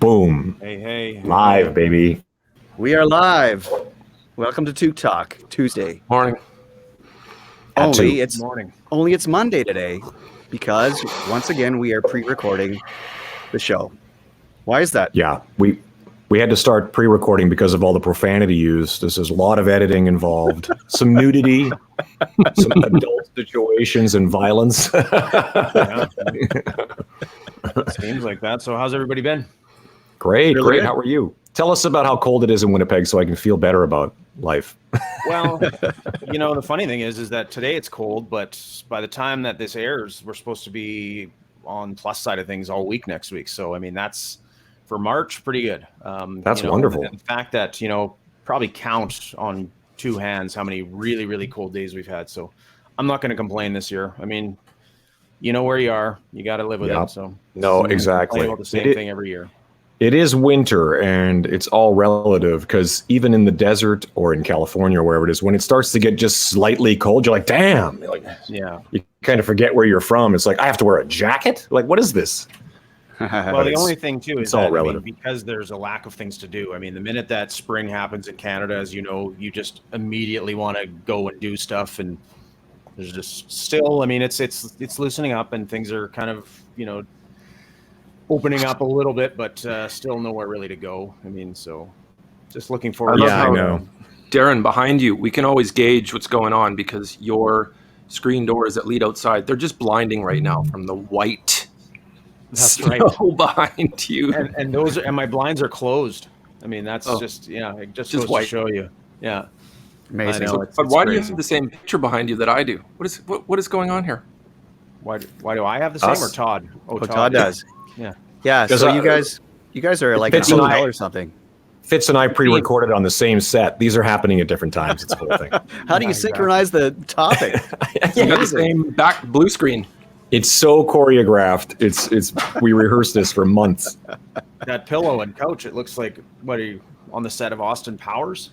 Boom. Hey. Live, baby. We are live. Welcome to Toque Talk, Tuesday. Morning. Only it's Monday today because once again we are pre-recording the show. Why is that? Yeah, we had to start pre-recording because of all the profanity used. There's a lot of editing involved, some nudity, some adult situations and violence. Seems like that. So how's everybody been? Great. How are you? Tell us about how cold it is in Winnipeg so I can feel better about life. Well, the funny thing is that today it's cold, but by the time that this airs, we're supposed to be on plus side of things all week next week. So, I mean, that's for March, pretty good. That's wonderful. The fact that, probably count on two hands how many really, really cold days we've had. So I'm not going to complain this year. I mean, you know where you are. You got to live with it. So no, exactly. About the same thing every year. It is winter, and it's all relative because even in the desert or in California or wherever it is, when it starts to get just slightly cold, you're like, damn. You kind of forget where you're from. It's like, I have to wear a jacket? Like, what is this? Well, the only thing, too, is all relative. Because there's a lack of things to do. I mean, the minute that spring happens in Canada, as you know, you just immediately want to go and do stuff. And there's just still, I mean, it's loosening up and things are kind of, opening up a little bit, but still nowhere really to go. I mean, so just looking forward. I know. Darren, behind you, we can always gauge what's going on because your screen doors that lead outside, they're just blinding right now from the white snow behind you. And my blinds are closed. I mean, that's just it just goes white. to show you. Yeah. Amazing. But why do you have the same picture behind you that I do? What is going on here? Why do I have the same or Todd? Oh, Todd does. Yeah. So you guys are like a hotel or something. Fitz and I pre-recorded on the same set. These are happening at different times. It's a whole thing. How do you synchronize the topic? You got the same back blue screen. It's so choreographed. It's we rehearsed this for months. That pillow and couch, it looks like, what are you, on the set of Austin Powers?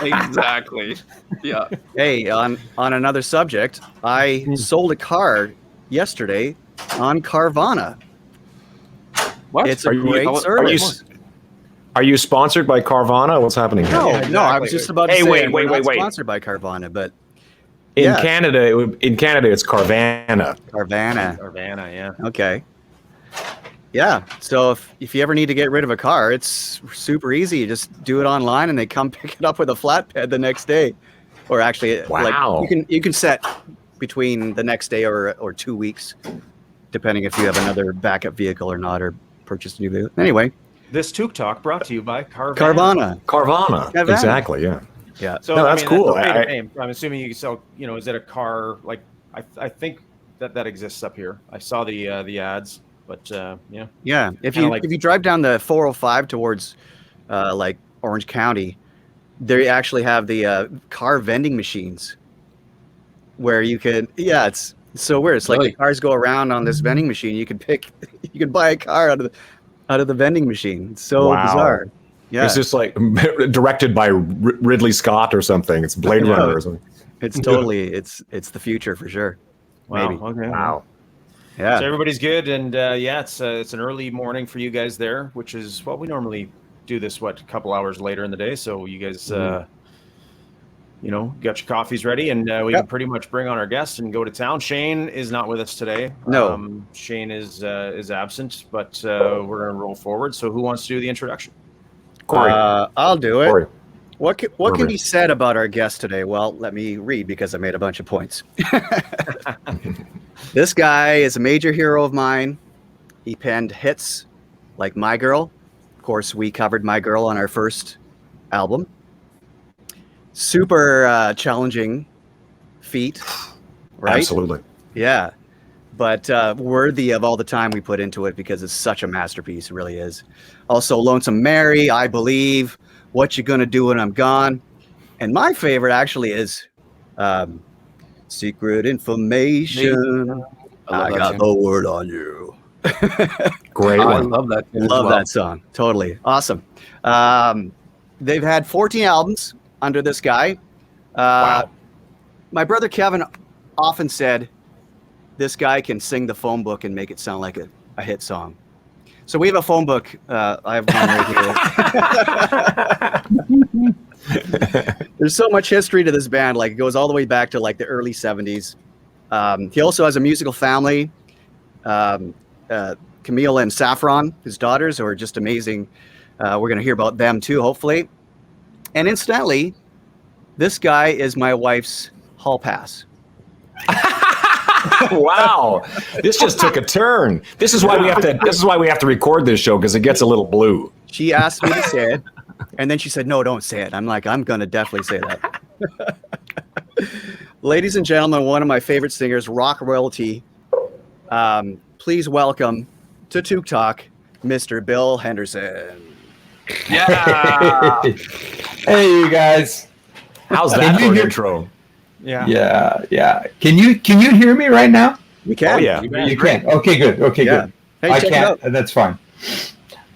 Exactly. Yeah. Hey, on another subject, I sold a car yesterday on Carvana. What? It's a great service. Are you sponsored by Carvana? What's happening here? No, I was just about to say wait. we're not sponsored by Carvana, but in Canada, it's Carvana. Carvana, yeah. Okay. Yeah. So if you ever need to get rid of a car, it's super easy. You just do it online, and they come pick it up with a flatbed the next day, or actually, wow. Like you can set between the next day or 2 weeks, depending if you have another backup vehicle or not, or purchased a new vehicle. Anyway, this Toque Talk brought to you by Carvana. Carvana. Exactly. Yeah. Yeah. So no, that's cool. I'm assuming you sell. Is it a car? Like I think that exists up here. I saw the ads, but yeah. Yeah. If you drive down the 405 towards like Orange County, they actually have the car vending machines where you could. Yeah, it's so weird. It's like the cars go around on this vending machine. You can buy a car out of the vending machine. It's so bizarre. Yeah. It's just like directed by Ridley Scott or something. It's Blade Runner or something. It's totally it's the future for sure. Wow. Maybe. Okay. Wow. Yeah. So everybody's good, and it's an early morning for you guys there, which is we normally do this a couple hours later in the day. So you guys, got your coffees ready, and we can pretty much bring on our guests and go to town. Shane is not with us today. No. Shane is absent, but we're gonna roll forward. So who wants to do the introduction? Corey. I'll do it. Corey. What can be said about our guest today? Well, let me read because I made a bunch of points. This guy is a major hero of mine. He penned hits like My Girl. Of course, we covered My Girl on our first album. Super challenging feat, right? Absolutely. Yeah. But worthy of all the time we put into it because it's such a masterpiece. It really is. Also, Lonesome Mary, I Believe, What You Gonna Do When I'm Gone. And my favorite actually is Secret Information. I got the word on you. Great one. I love that. Love that song. Totally. Awesome. They've had 14 albums under this guy. Wow. My brother Kevin often said, this guy can sing the phone book and make it sound like a hit song. So we have a phone book. I have one right here. There's so much history to this band. Like, it goes all the way back to like the early 70s. He also has a musical family. Camille and Saffron, his daughters, who are just amazing. We're going to hear about them too, hopefully. And incidentally, this guy is my wife's hall pass. Wow, this just took a turn. This is why we have to. This is why we have to record this show, because it gets a little blue. She asked me to say it, and then she said, "No, don't say it." I'm like, "I'm gonna definitely say that." Ladies and gentlemen, one of my favorite singers, rock royalty. Please welcome to Toque Talk, Mr. Bill Henderson. Yeah. Hey, you guys. How's that for an intro? Yeah. Can you hear me right now? We can. Oh, yeah. You can. Okay, good. Good. Hey, I check it can't. out. That's fine.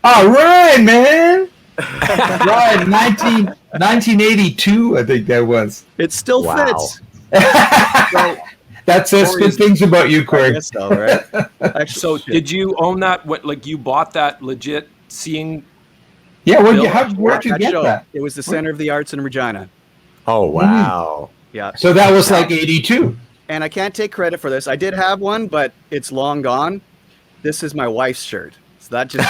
All right, man. Right, 1982, I think that was. It still fits. That says good things about you, I Corey. guess so, right? Actually, So did you own that? What, like, you bought that legit seeing? Yeah, Bill, where'd you get show, that? it was the Center of the Arts in Regina. Oh wow. Yeah. So that was like 82. And I can't take credit for this. I did have one, but it's long gone. This is my wife's shirt. So that just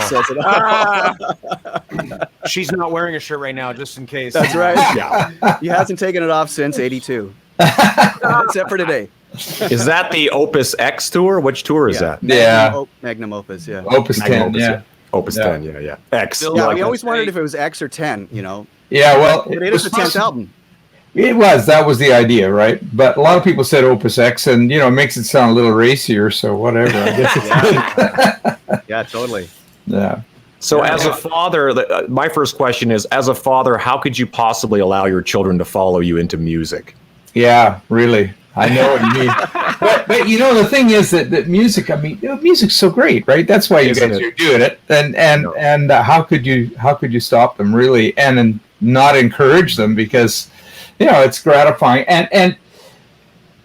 says it all. She's not wearing a shirt right now, just in case. That's right. Yeah. He hasn't taken it off since 82. Except for today. Is that the Opus X Tour? Which tour is that? Yeah. Magnum Opus, yeah. Opus 10, Opus, yeah. Opus Yeah. 10, yeah. X. Bill, Yeah, like we always that. wondered if it was X or 10, you know. Yeah, well, But it is the 10th album. It was. That was the idea, right? But a lot of people said Opus X, and, it makes it sound a little racier, so whatever. I guess it's good. Yeah, totally. Yeah. So as a father, my first question is, as a father, how could you possibly allow your children to follow you into music? Yeah, really. I know what you mean. But the thing is that music, music's so great, right? That's why you guys are doing it. And how could you stop them, really, and not encourage them, because it's gratifying. And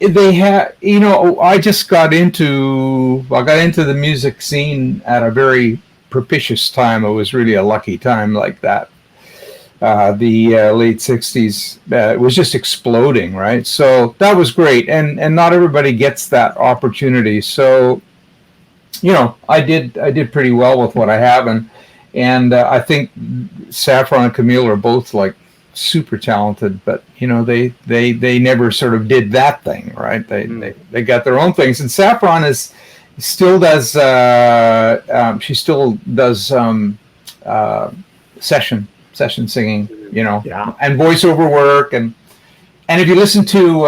they have, I got into the music scene at a very propitious time. It was really a lucky time like that. The late 60s, it was just exploding, right? So that was great, and not everybody gets that opportunity. So, I did pretty well with what I have, and I think Saffron and Camille are both like super talented, but they never sort of did that thing, right? They got their own things, and Saffron still does session singing, and voiceover work, and if you listen to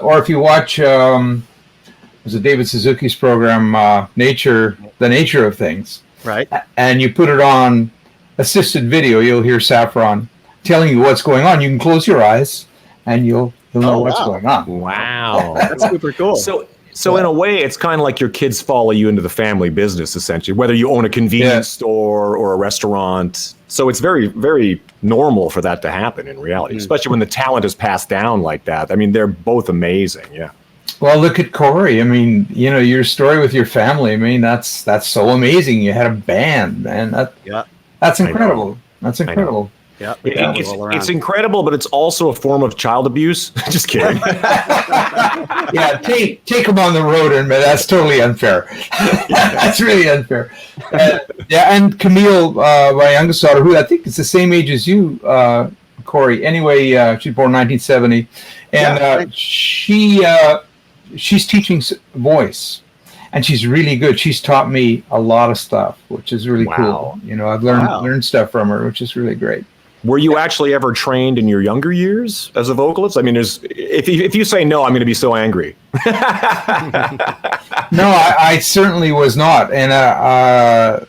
or if you watch was it David Suzuki's program The Nature of Things, Right. and you put it on assisted video, you'll hear Saffron telling you what's going on. You can close your eyes and you'll know what's going on. Wow. That's super cool. So in a way, it's kind of like your kids follow you into the family business, essentially, whether you own a convenience store or a restaurant. So it's very, very normal for that to happen in reality, especially when the talent is passed down like that. I mean, they're both amazing. Yeah. Well, look at Corey. I mean, your story with your family. I mean, that's so amazing. You had a band, man. That's incredible. That's incredible. Yeah, it's incredible, but it's also a form of child abuse. Just kidding. Yeah, take them on the road, and that's totally unfair. That's really unfair. And Camille, my youngest daughter, who I think is the same age as you, Corey. Anyway, she's born 1970, and she's teaching voice, and she's really good. She's taught me a lot of stuff, which is really cool. I've learned stuff from her, which is really great. Were you actually ever trained in your younger years as a vocalist? I mean, if you say no, I'm going to be so angry. No, I certainly was not, and I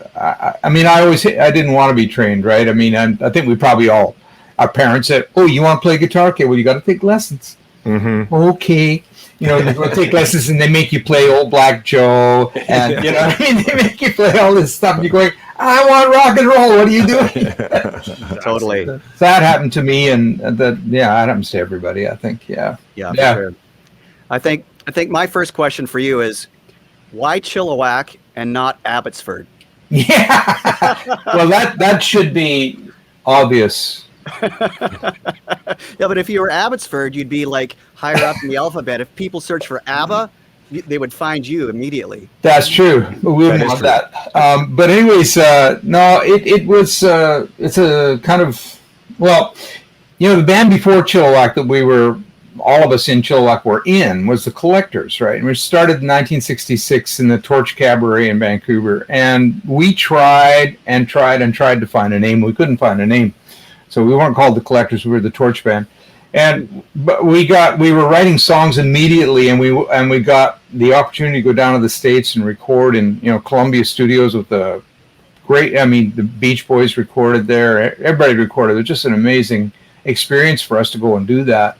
didn't want to be trained, right? I mean, I think we probably all, our parents said, "Oh, you want to play guitar? Okay, well, you got to take lessons." Mm-hmm. Okay. They take lessons and they make you play Old Black Joe, and they make you play all this stuff. And you're going, "I want rock and roll. What are you doing?" Totally. So that happened to me, and that happens to everybody. I think, yeah. For sure. I think my first question for you is, why Chilliwack and not Abbotsford? Yeah. Well, that should be obvious. Yeah, but if you were Abbotsford, you'd be like higher up in the alphabet. If people search for ABBA, they would find you immediately. That's true. We wouldn't want that. But anyways, no, it's a kind of, well, the band before Chilliwack that all of us in Chilliwack were in was the Collectors, right? And we started in 1966 in the Torch Cabaret in Vancouver. And we tried to find a name. We couldn't find a name. So we weren't called the Collectors. We were the Torch Band. But we were writing songs immediately, and we got the opportunity to go down to the States and record in Columbia Studios with the Beach Boys recorded there. Everybody recorded. It was just an amazing experience for us to go and do that.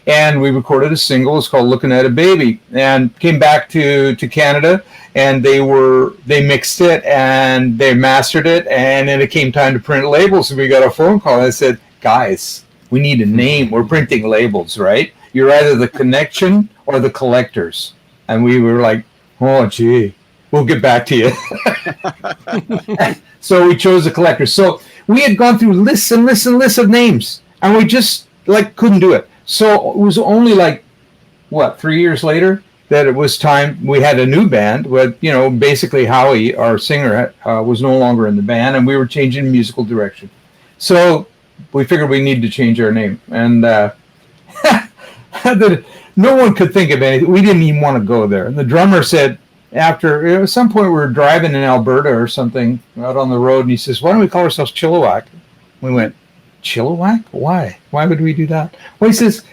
And we recorded a single. It's called "Looking at a Baby," and came back to Canada, and they mixed it and they mastered it, and then it came time to print labels. And we got a phone call. And I said, "Guys, we need a name. We're printing labels, right? You're either the Connection or the Collectors." And we were like, "Oh, gee, we'll get back to you." So we chose the Collectors. So we had gone through lists and lists and lists of names, and we just couldn't do it. So it was only 3 years later that it was time. We had a new band with, basically Howie, our singer, was no longer in the band, and we were changing musical direction. So we figured we needed to change our name, and no one could think of anything. We didn't even want to go there. And the drummer said, at some point we were driving in Alberta or something out on the road, and he says, "Why don't we call ourselves Chilliwack?" We went, "Chilliwack? Why? Why would we do that?" Well, he says,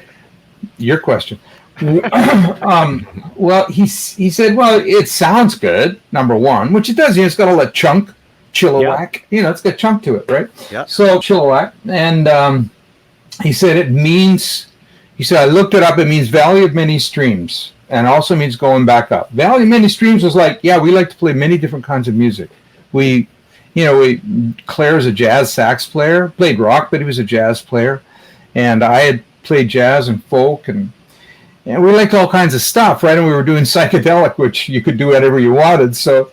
"Your question." Well, he said, "Well, it sounds good, number one," which it does. It's got all that chunk. Chilliwack, it's got chunk to it, right? Yeah. So Chilliwack, and he said it means. He said, "I looked it up. It means Valley of Many Streams, and also means going back up." Valley of Many Streams was we like to play many different kinds of music. Claire's a jazz sax player, played rock, but he was a jazz player, and I had played jazz and folk, and we liked all kinds of stuff, right? And we were doing psychedelic, which you could do whatever you wanted. So.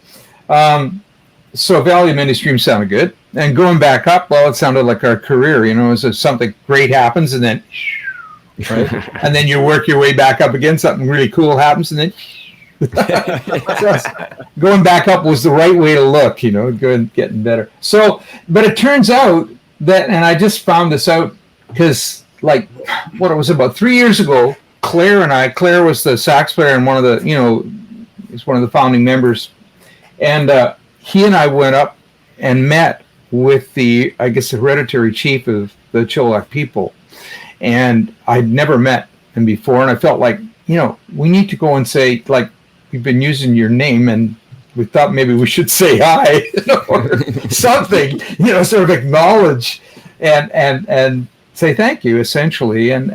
So Valley of Many Streams sounded good. And going back up, well, it sounded like our career, as something great happens and then, right? And then you work your way back up again, something really cool happens and then, going back up was the right way to look, getting better. So, but it turns out that, and I just found this out because it was about 3 years ago, Claire was the sax player and one of the, he's one of the founding members. And, he and I went up and met with the hereditary chief of the Chilliwack people. And I'd never met him before. And I felt we need to go and say, we've been using your name and we thought maybe we should say hi or something, sort of acknowledge and say thank you, essentially. And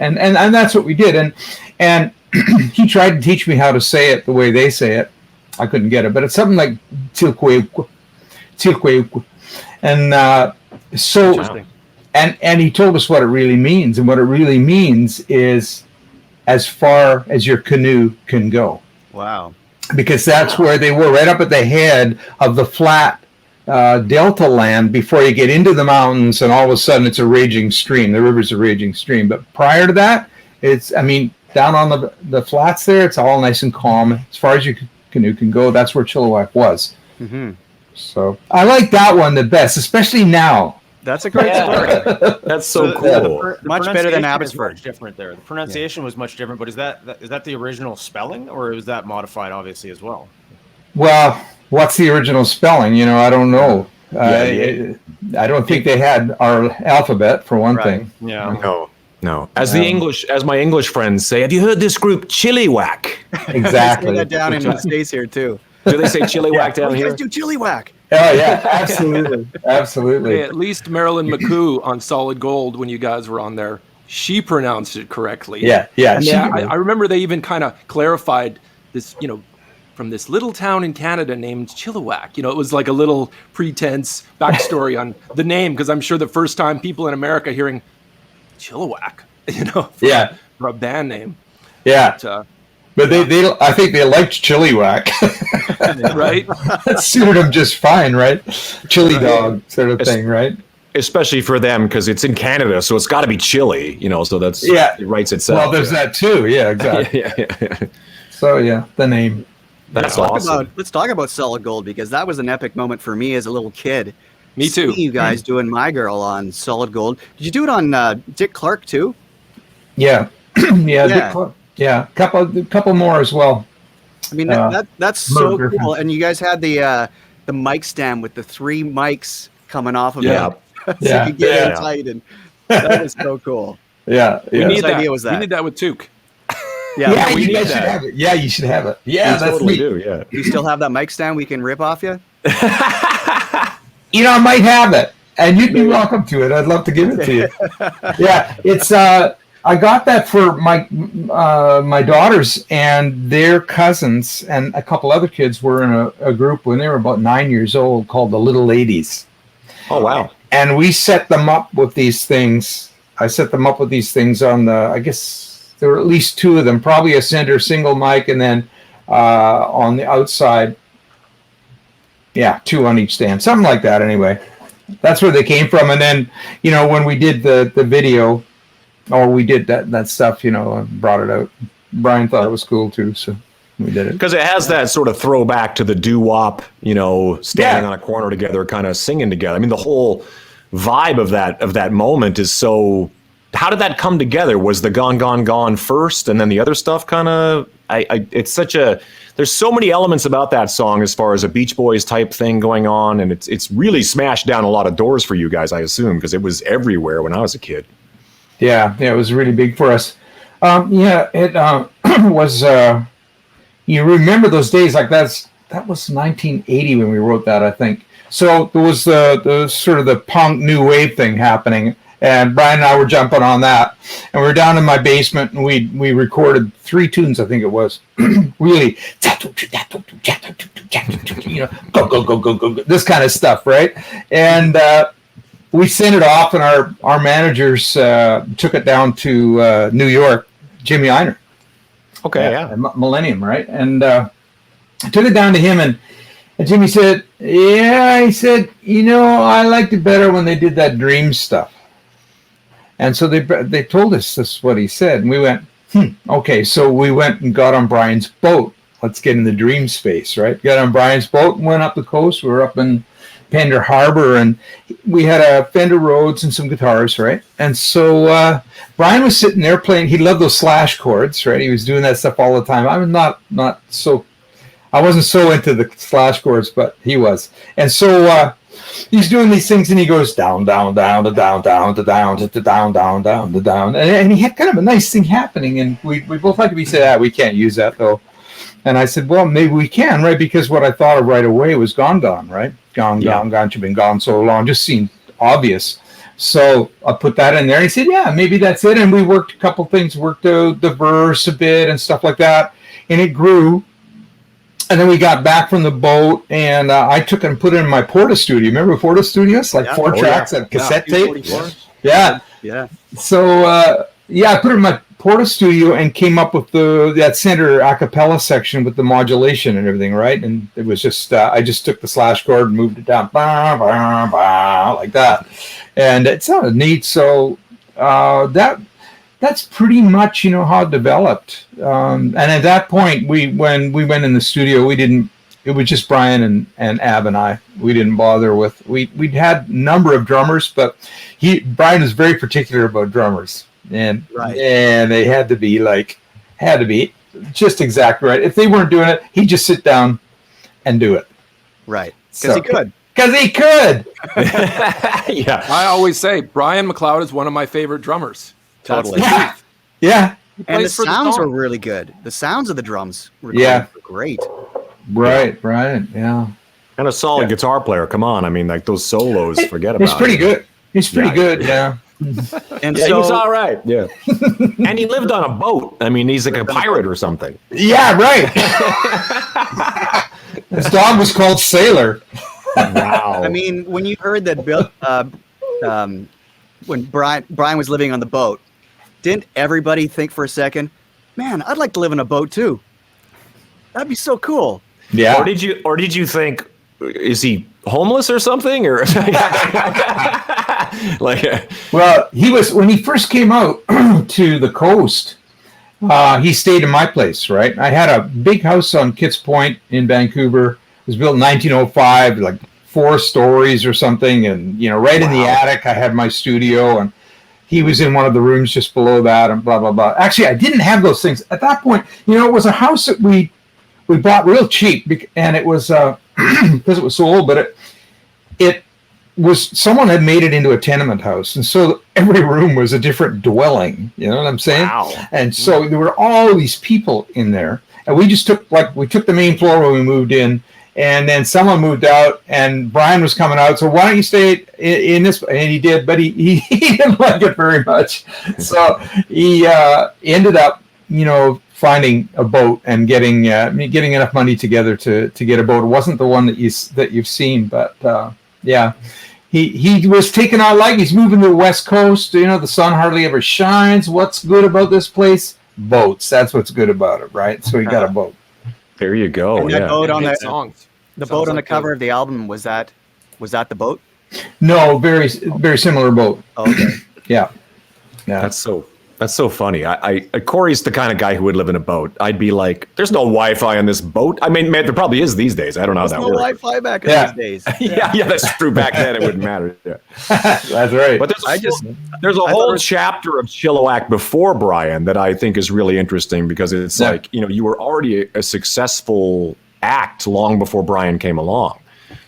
that's what we did. And he tried to teach me how to say it the way they say it. I couldn't get it, but it's something like Tilqueuk. And so, and he told us what it really means. And what it really means is as far as your canoe can go. Wow. Because that's where they were, right up at the head of the flat delta land before you get into the mountains, and all of a sudden it's a raging stream. The river's a raging stream. But prior to that, down on the flats there, it's all nice and calm. As far as your canoe can go, that's where Chilliwack was. Mm-hmm. So I like that one the best, especially now. That's a great story. That's so cool. The much better than Abbotsford. Much different there. The pronunciation was much different, but is that the original spelling, or is that modified, obviously, as well? Well, what's the original spelling? I don't know. I don't think they had our alphabet, for one thing. Yeah. No. As my English friends say, have you heard this group Chilliwack? Exactly. They say that down in the States here too. Do they say Chilliwack down here? You guys do Chilliwack. Oh yeah, absolutely, absolutely. Hey, at least Marilyn McCoo on Solid Gold, when you guys were on there, she pronounced it correctly. Yeah. I remember they even kind of clarified this, from this little town in Canada named Chilliwack. It was like a little pretense backstory on the name, because I'm sure the first time people in America hearing Chilliwack, for a band name. Yeah. But I think they liked Chilliwack. Right? That suited them just fine, right? Chili dog sort of thing, right? Especially for them, because it's in Canada, so it's got to be chilly, so that's it writes itself. Well, there's that too. Yeah, exactly. yeah. So yeah, the name. That's awesome. Let's talk about Solid Gold, because that was an epic moment for me as a little kid. Me too. Seeing you guys doing My Girl on Solid Gold. Did you do it on Dick Clark too? Yeah, Dick Clark. Yeah, couple more as well. I mean, that's so cool. And you guys had the mic stand with the 3 mics coming off of it. So you could get in tight, and that was so cool. Yeah. We need that. Idea was that. We need that with Toque. Yeah, you guys should have it. Yeah, you should have it. Yeah, that's totally do. Yeah. Do you still have that mic stand we can rip off you? I might have it, and you'd be welcome to it. I'd love to give it to you. Yeah, it's I got that for my daughters and their cousins, and a couple other kids were in a group when they were about 9 years old called the Little Ladies. Oh wow! And we set them up with these things. I set them up with these things on I guess there were at least 2 of them, probably a center single mic, and then on the outside, 2 on each stand, something like that. Anyway, that's where they came from. And then, when we did the video, or we did that stuff, brought it out. Brian thought it was cool too, so we did it. Because it has that sort of throwback to the doo-wop, standing on a corner together, kind of singing together. I mean, the whole vibe of that moment is so. How did that come together? Was the Gone, Gone, Gone first, and then the other stuff kind of? It's such a. There's so many elements about that song as far as a Beach Boys type thing going on, and it's really smashed down a lot of doors for you guys, I assume, because it was everywhere when I was a kid. Yeah, it was really big for us. It was. You remember those days? Like that was 1980 when we wrote that, I think. So there was the sort of the punk new wave thing happening, and Brian and I were jumping on that, and we were down in my basement, and we recorded 3 tunes, I think it was. Really, go, this kind of stuff, right? And we sent it off, and our managers took it down to New York, Jimmy Einer. Okay, yeah. Millennium, right? And I took it down to him, and Jimmy said, he said, I liked it better when they did that dream stuff. And so they told us this is what he said, and we went, okay. So we went and got on Brian's boat. Let's get in the dream space, right? Got on Brian's boat and went up the coast. We were up in Pender Harbor, and we had a Fender Rhodes and some guitars, right? And so Brian was sitting there playing. He loved those slash chords, right? He was doing that stuff all the time. I was not so. I wasn't so into the slash chords, but he was. And so he's doing these things, and he goes down, down, down, to down, down, to down, to down, down, down, to down. And he had kind of a nice thing happening, and we both like to be said, we can't use that though. And I said, well, maybe we can, right? Because what I thought of right away was Gone, Gone, right? Gone, Gone, you've been gone so long. Just seemed obvious. So I put that in there. And he said, yeah, maybe that's it. And we worked a couple things, worked out the verse a bit and stuff like that. And it grew. And then we got back from the boat, and I took it and put it in my Porta Studio. Remember Porta Studios? Like 4 tracks of cassette tape? Yeah. So, I put it in my Porta Studio and came up with that center a cappella section with the modulation and everything, right? And it was just, I just took the slash chord and moved it down, bah, bah, bah, like that. And it sounded neat. So that's pretty much, how it developed. And at that point, when we went in the studio, it was just Brian and Ab and I. We didn't bother with, we'd had a number of drummers, but Brian was very particular about drummers. And they had to be just exactly right. If they weren't doing it, he'd just sit down and do it. Right. Because he could. Because he could. Yeah. I always say Brian McLeod is one of my favorite drummers. Totally. Yeah. And the sounds were really good. The sounds of the drums were great. Right. Yeah. And a solid guitar player. Come on. I mean, like those solos, forget about it. He's pretty good. He's pretty good, yeah. And he was all right. Yeah. And he lived on a boat. I mean, he's like a pirate or something. Yeah, right. His dog was called Sailor. Wow. I mean, when you heard that Bill, when Brian was living on the boat, didn't everybody think for a second, man, I'd like to live in a boat too? That'd be so cool. Yeah. Or did you think, is he homeless or something? Or well, he was, when he first came out to the coast, he stayed in my place, right? I had a big house on Kitts Point in Vancouver. It was built in 1905, like 4 stories or something. And, right in the attic, I had my studio, and he was in one of the rooms just below that, and blah, blah, blah. Actually, I didn't have those things. At that point, it was a house that we bought real cheap, and it was, because it was so old, but it was, someone had made it into a tenement house. And so every room was a different dwelling. You know what I'm saying? Wow. And so there were all these people in there. And we just took the main floor when we moved in. And then someone moved out, and Brian was coming out. So why don't you stay in this? And he did, but he didn't like it very much. So he ended up, finding a boat and getting enough money together to get a boat. It wasn't the one that you've seen, but yeah, he was taking on, like, he's moving to the West Coast. The sun hardly ever shines. What's good about this place? Boats. That's what's good about it, right? So he got a boat. There you go. And that boat on songs. The boat on the cover of the album, was that the boat? No, very, very similar boat. Oh, okay. Yeah. That's so funny. Corey's the kind of guy who would live in a boat. I'd be like, there's no Wi-Fi on this boat. I mean, man, there probably is these days. I don't know how that works. There's no Wi-Fi back in these days. yeah, that's true. Back then, it wouldn't matter. Yeah. That's right. But there's a whole chapter of Chilliwack before Brian that I think is really interesting, because it's like, you were already a successful act long before Brian came along.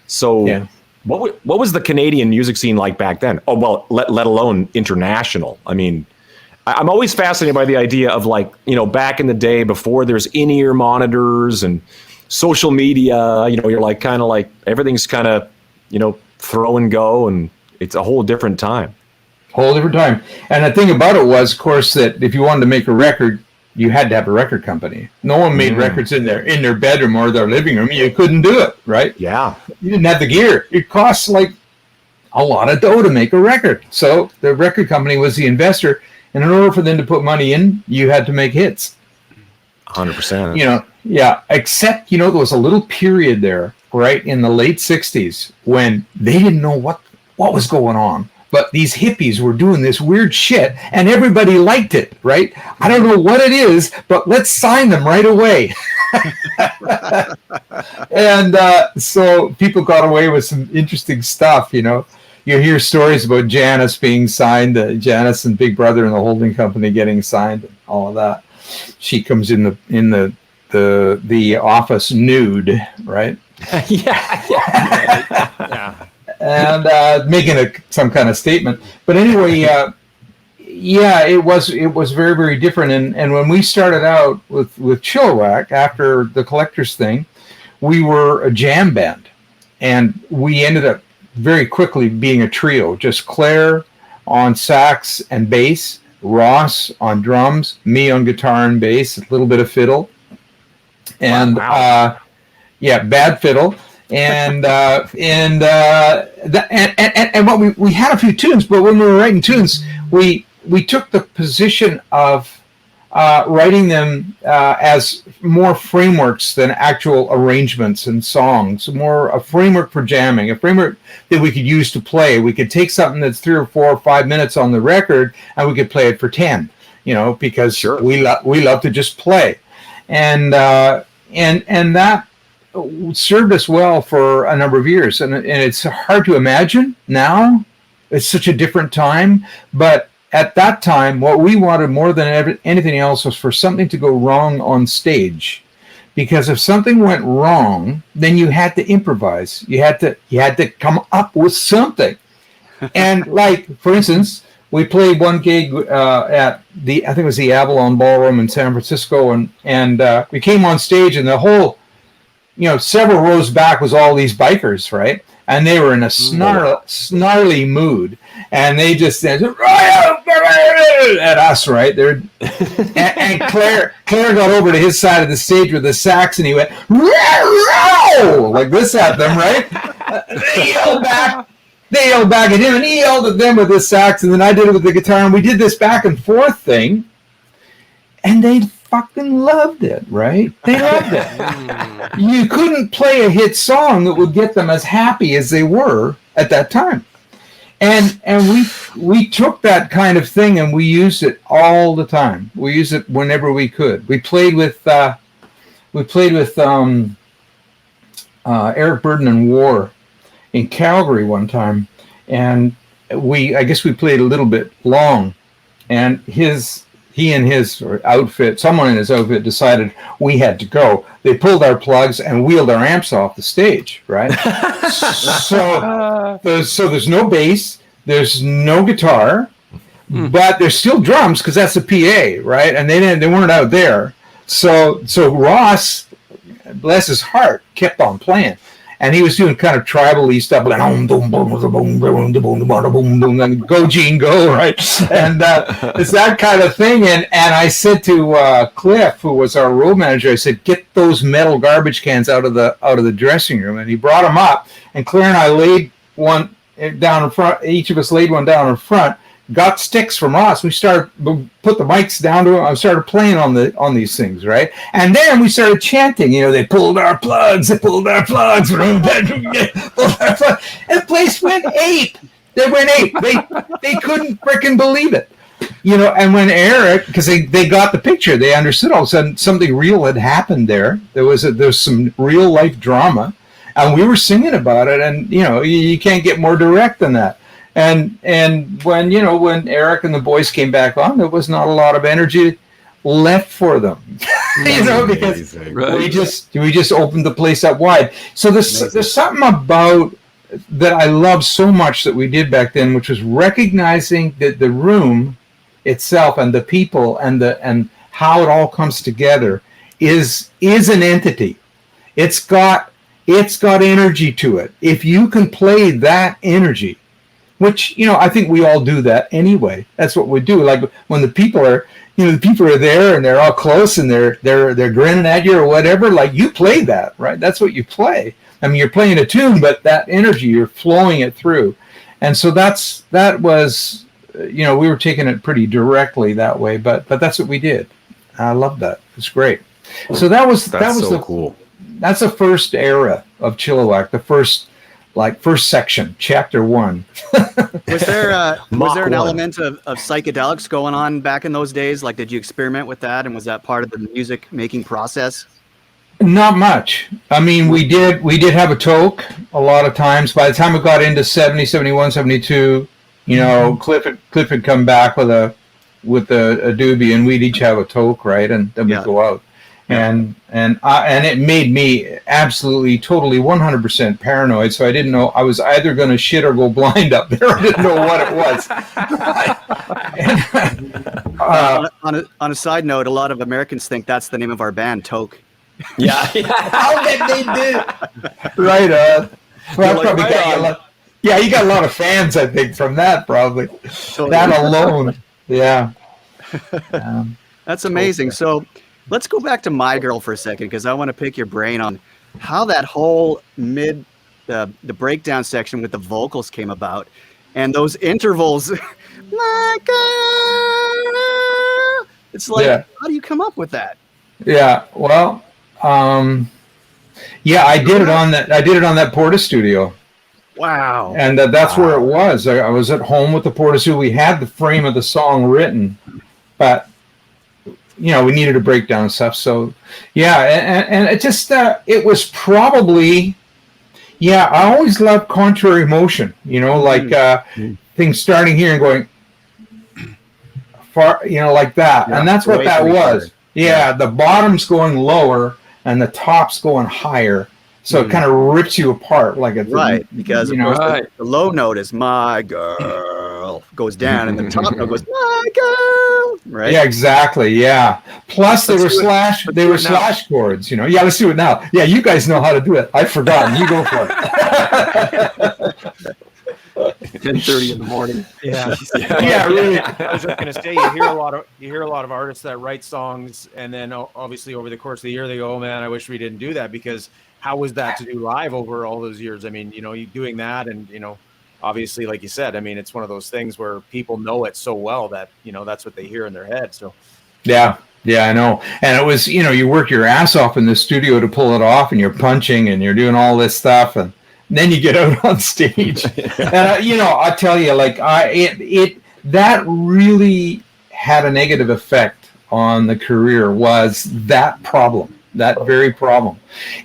So what was the Canadian music scene like back then? Oh, well, let alone international. I mean, I'm always fascinated by the idea of, like, back in the day before there's in-ear monitors and social media, you're like kind of like everything's kind of, throw and go, and it's a whole different time. Whole different time. And the thing about it was, of course, that if you wanted to make a record, you had to have a record company. No one made records in their bedroom or their living room. You couldn't do it, right? Yeah. You didn't have the gear. It costs like a lot of dough to make a record. So the record company was the investor. And in order for them to put money in, you had to make hits. 100%. Except, there was a little period there, right, in the late 60s when they didn't know what was going on. But these hippies were doing this weird shit, and everybody liked it, right? I don't know what it is, but let's sign them right away. And so people got away with some interesting stuff, You hear stories about Janice being signed, Janice and Big Brother and the holding company getting signed, and all of that. She comes in the office nude, right? Yeah. And making some kind of statement. But anyway, it was very, very different. And when we started out with Chilliwack after the Collectors thing, we were a jam band, and we ended up very quickly being a trio. Just Claire on sax and bass, Ross on drums, me on guitar and bass, a little bit of fiddle, and bad fiddle. And what we had a few tunes, but when we were writing tunes, we took the position of writing them as more frameworks than actual arrangements and songs, more a framework for jamming, a framework that we could use to play. We could take something that's 3 or 4 or 5 minutes on the record, and we could play it for 10, because we love to just play, and that served us well for a number of years, and it's hard to imagine now. It's such a different time, but at that time, what we wanted more than anything else was for something to go wrong on stage, because if something went wrong, then you had to improvise. You had to come up with something. And like, for instance, we played one gig at I think it was the Avalon Ballroom in San Francisco, and we came on stage, and the whole, several rows back was all these bikers, right? And they were in a snarly mood, and they just said at us, right? And Claire got over to his side of the stage with the sax, and he went like this at them, right? They yelled back at him, and he yelled at them with his sax, and then I did it with the guitar, and we did this back and forth thing, and they fucking loved it, right? They loved it. You couldn't play a hit song that would get them as happy as they were at that time. And we took that kind of thing and we used it all the time. We used it whenever we could. We played with Eric Burden and War in Calgary one time, and I guess we played a little bit long, and he and his outfit, someone in his outfit decided we had to go. They pulled our plugs and wheeled our amps off the stage, right? So there's no bass, there's no guitar, but there's still drums because that's a PA, right? And they weren't out there. So Ross, bless his heart, kept on playing. And he was doing kind of tribal-y stuff, like go Gene, go, right? And it's that kind of thing. And I said to Cliff, who was our road manager, I said, get those metal garbage cans out of the dressing room. And he brought them up. And Claire and I laid one down in front. Each of us laid one down in front. Got sticks from us. We put the mics down to them. I started playing on these things, right? And then we started chanting. They pulled our plugs. They pulled our plugs. And the place went ape. They went ape. They couldn't freaking believe it. And when Eric, because they got the picture, they understood all of a sudden something real had happened there. There was some real life drama, and we were singing about it. And you can't get more direct than that. And when Eric and the boys came back on, there was not a lot of energy left for them, because we just opened the place up wide. So there's something about that I love so much that we did back then, which was recognizing that the room itself and the people and how it all comes together is an entity. It's got energy to it. If you can play that energy, which, I think we all do that anyway. That's what we do. Like when the people are there and they're all close and they're grinning at you or whatever, like you play that, right? That's what you play. I mean, you're playing a tune, but that energy, you're flowing it through. And so that was, we were taking it pretty directly that way, but that's what we did. I love that. It's great. So that was so cool. That's the first era of Chilliwack, the first section, chapter 1. Was there an element of psychedelics going on back in those days? Like, did you experiment with that, and was that part of the music making process? Not much. I mean, we did have a toque a lot of times. By the time it got into 70, 71, 72, Cliff had come back with a doobie, and we'd each have a toque, right? And then we'd go out. And it made me absolutely, totally, 100% paranoid. So I didn't know, I was either going to shit or go blind up there. I didn't know what it was. On a side note, a lot of Americans think that's the name of our band, Toque. Yeah. How did they do? Right. Well, probably got you got a lot of fans, I think, from that, probably. Totally. That alone. Yeah. That's amazing. So let's go back to My Girl for a second, because I want to pick your brain on how that whole the breakdown section with the vocals came about, and those intervals. My girl. It's like, how do you come up with that? Yeah. Well, I did it on that Porta studio. Wow. And that's where it was. I was at home with the Porta studio. We had the frame of the song written, but we needed to break down stuff. So, and it just, it was probably, I always loved contrary motion, things starting here and going far, like that. Yeah, and that's what that was. Yeah, the bottom's going lower and the top's going higher. So it kind of rips you apart like a right, because of course the low note is my girl goes down and the top note goes my girl, right? Yeah, exactly. Yeah. Plus they were slash chords, Yeah, let's do it now. Yeah, you guys know how to do it. I've forgotten. You go for it. 10:30 in the morning. Yeah. Really. I was just gonna say you hear a lot of artists that write songs, and then obviously over the course of the year they go, oh man, I wish we didn't do that, because how was that to do live over all those years? I mean, you doing that, and obviously, like you said, I mean, it's one of those things where people know it so well that that's what they hear in their head. So yeah, Yeah, I know. And it was, you work your ass off in the studio to pull it off, and you're punching and you're doing all this stuff, and then you get out on stage. And I tell you, like, that really had a negative effect on the career, was that problem, that very problem.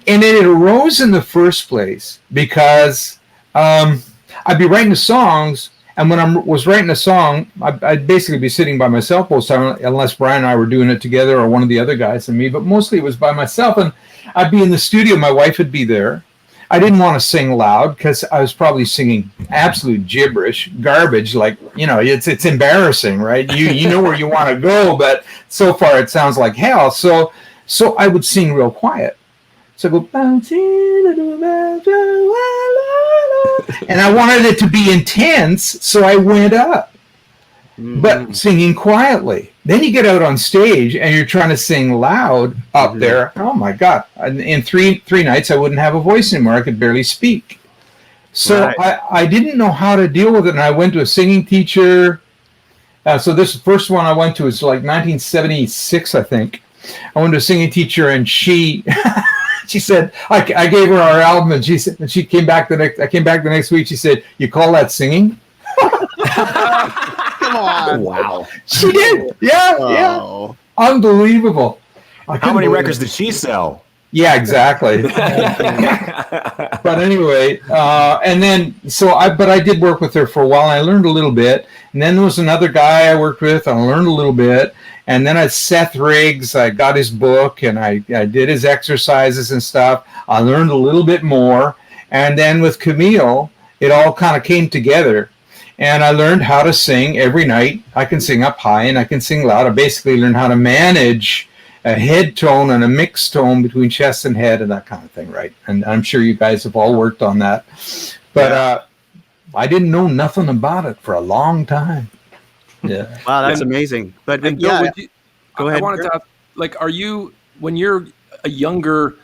And it arose in the first place because I'd be writing the songs, and when I was writing a song, I'd basically be sitting by myself most of the time, unless Brian and I were doing it together, or one of the other guys and me, but mostly it was by myself. And I'd be in the studio, my wife would be there. I didn't want to sing loud because I was probably singing absolute gibberish, garbage. Like, it's embarrassing, right? You know where you want to go, but so far it sounds like hell. So I would sing real quiet. So I go, and I wanted it to be intense, so I went up, but singing quietly. Then you get out on stage and you're trying to sing loud up there. Oh my God! In three nights, I wouldn't have a voice anymore. I could barely speak. So I didn't know how to deal with it, and I went to a singing teacher. So this first one I went to was like 1976, I think. I went to a singing teacher, and she said, I gave her our album, and she came back I came back the next week. She said, "You call that singing?" Come on! Wow. She did. Yeah. Unbelievable. How many records did she sell? Yeah, exactly. But anyway, and then but I did work with her for a while. And I learned a little bit, and then there was another guy I worked with. And I learned a little bit, and then Seth Riggs. I got his book, and I did his exercises and stuff. I learned a little bit more, and then with Camille, it all kind of came together. And I learned how to sing every night. I can sing up high and I can sing loud. I basically learned how to manage a head tone and a mixed tone between chest and head and that kind of thing, right? And I'm sure you guys have all worked on that. But I didn't know nothing about it for a long time. Yeah. Wow, that's amazing. But Bill, go ahead. I wanted to ask, like, are you, when you're a younger,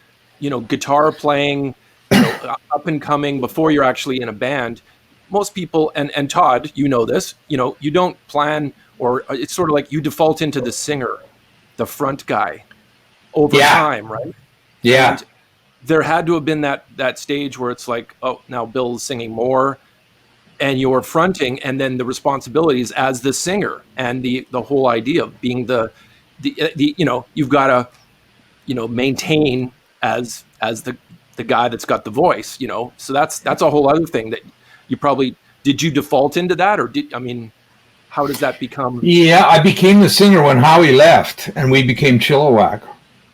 guitar playing, up and coming, before you're actually in a band, most people, and Todd, you know this, you don't plan, or it's sort of like you default into the singer, the front guy, over time, right? Yeah. And there had to have been that stage where it's like, oh, now Bill's singing more, and you're fronting, and then the responsibilities as the singer, and the whole idea of being the you've got to maintain as the guy that's got the voice, so that's a whole other thing that you probably, did you default into that, or how does that become? Yeah, I became the singer when Howie left and we became Chilliwack.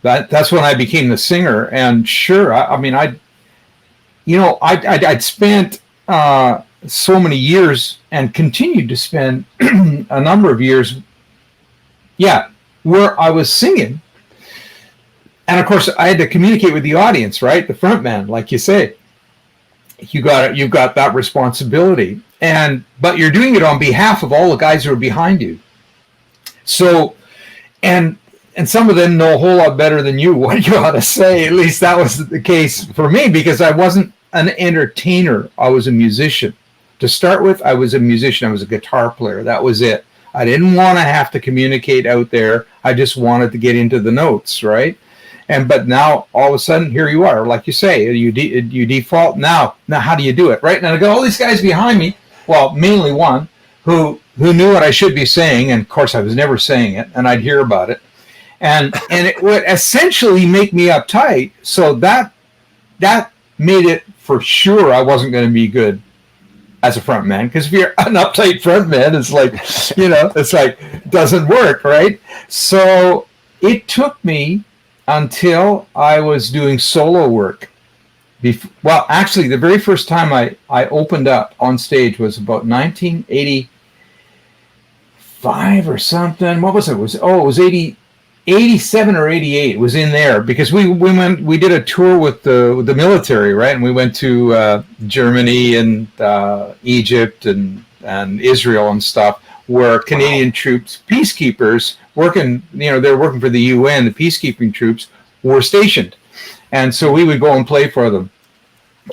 That's when I became the singer. And sure, I'd spent so many years and continued to spend a number of years, where I was singing. And of course I had to communicate with the audience, right? The front man, like you say. You've got that responsibility, but you're doing it on behalf of all the guys who are behind you. So, and some of them know a whole lot better than you what you ought to say. At least that was the case for me, because I wasn't an entertainer. I was a musician. To start with, I was a musician. I was a guitar player. That was it. I didn't want to have to communicate out there. I just wanted to get into the notes, right? But now all of a sudden, here you are, like you say, you default. Now how do you do it, right? And I got all these guys behind me. Well, mainly one who knew what I should be saying, and of course I was never saying it, and I'd hear about it, and it would essentially make me uptight. So that made it for sure I wasn't going to be good as a front man, because if you're an uptight front man, it's like it's like doesn't work, right? So it took me until I was doing solo work. Well, actually, the very first time I opened up on stage was about 1985 or something. What was it? It was 87 or 88. It was in there, because we did a tour with the military, right? And we went to Germany and Egypt and Israel and stuff, where Canadian troops, peacekeepers, working, they're working for the UN, the peacekeeping troops were stationed. And so we would go and play for them.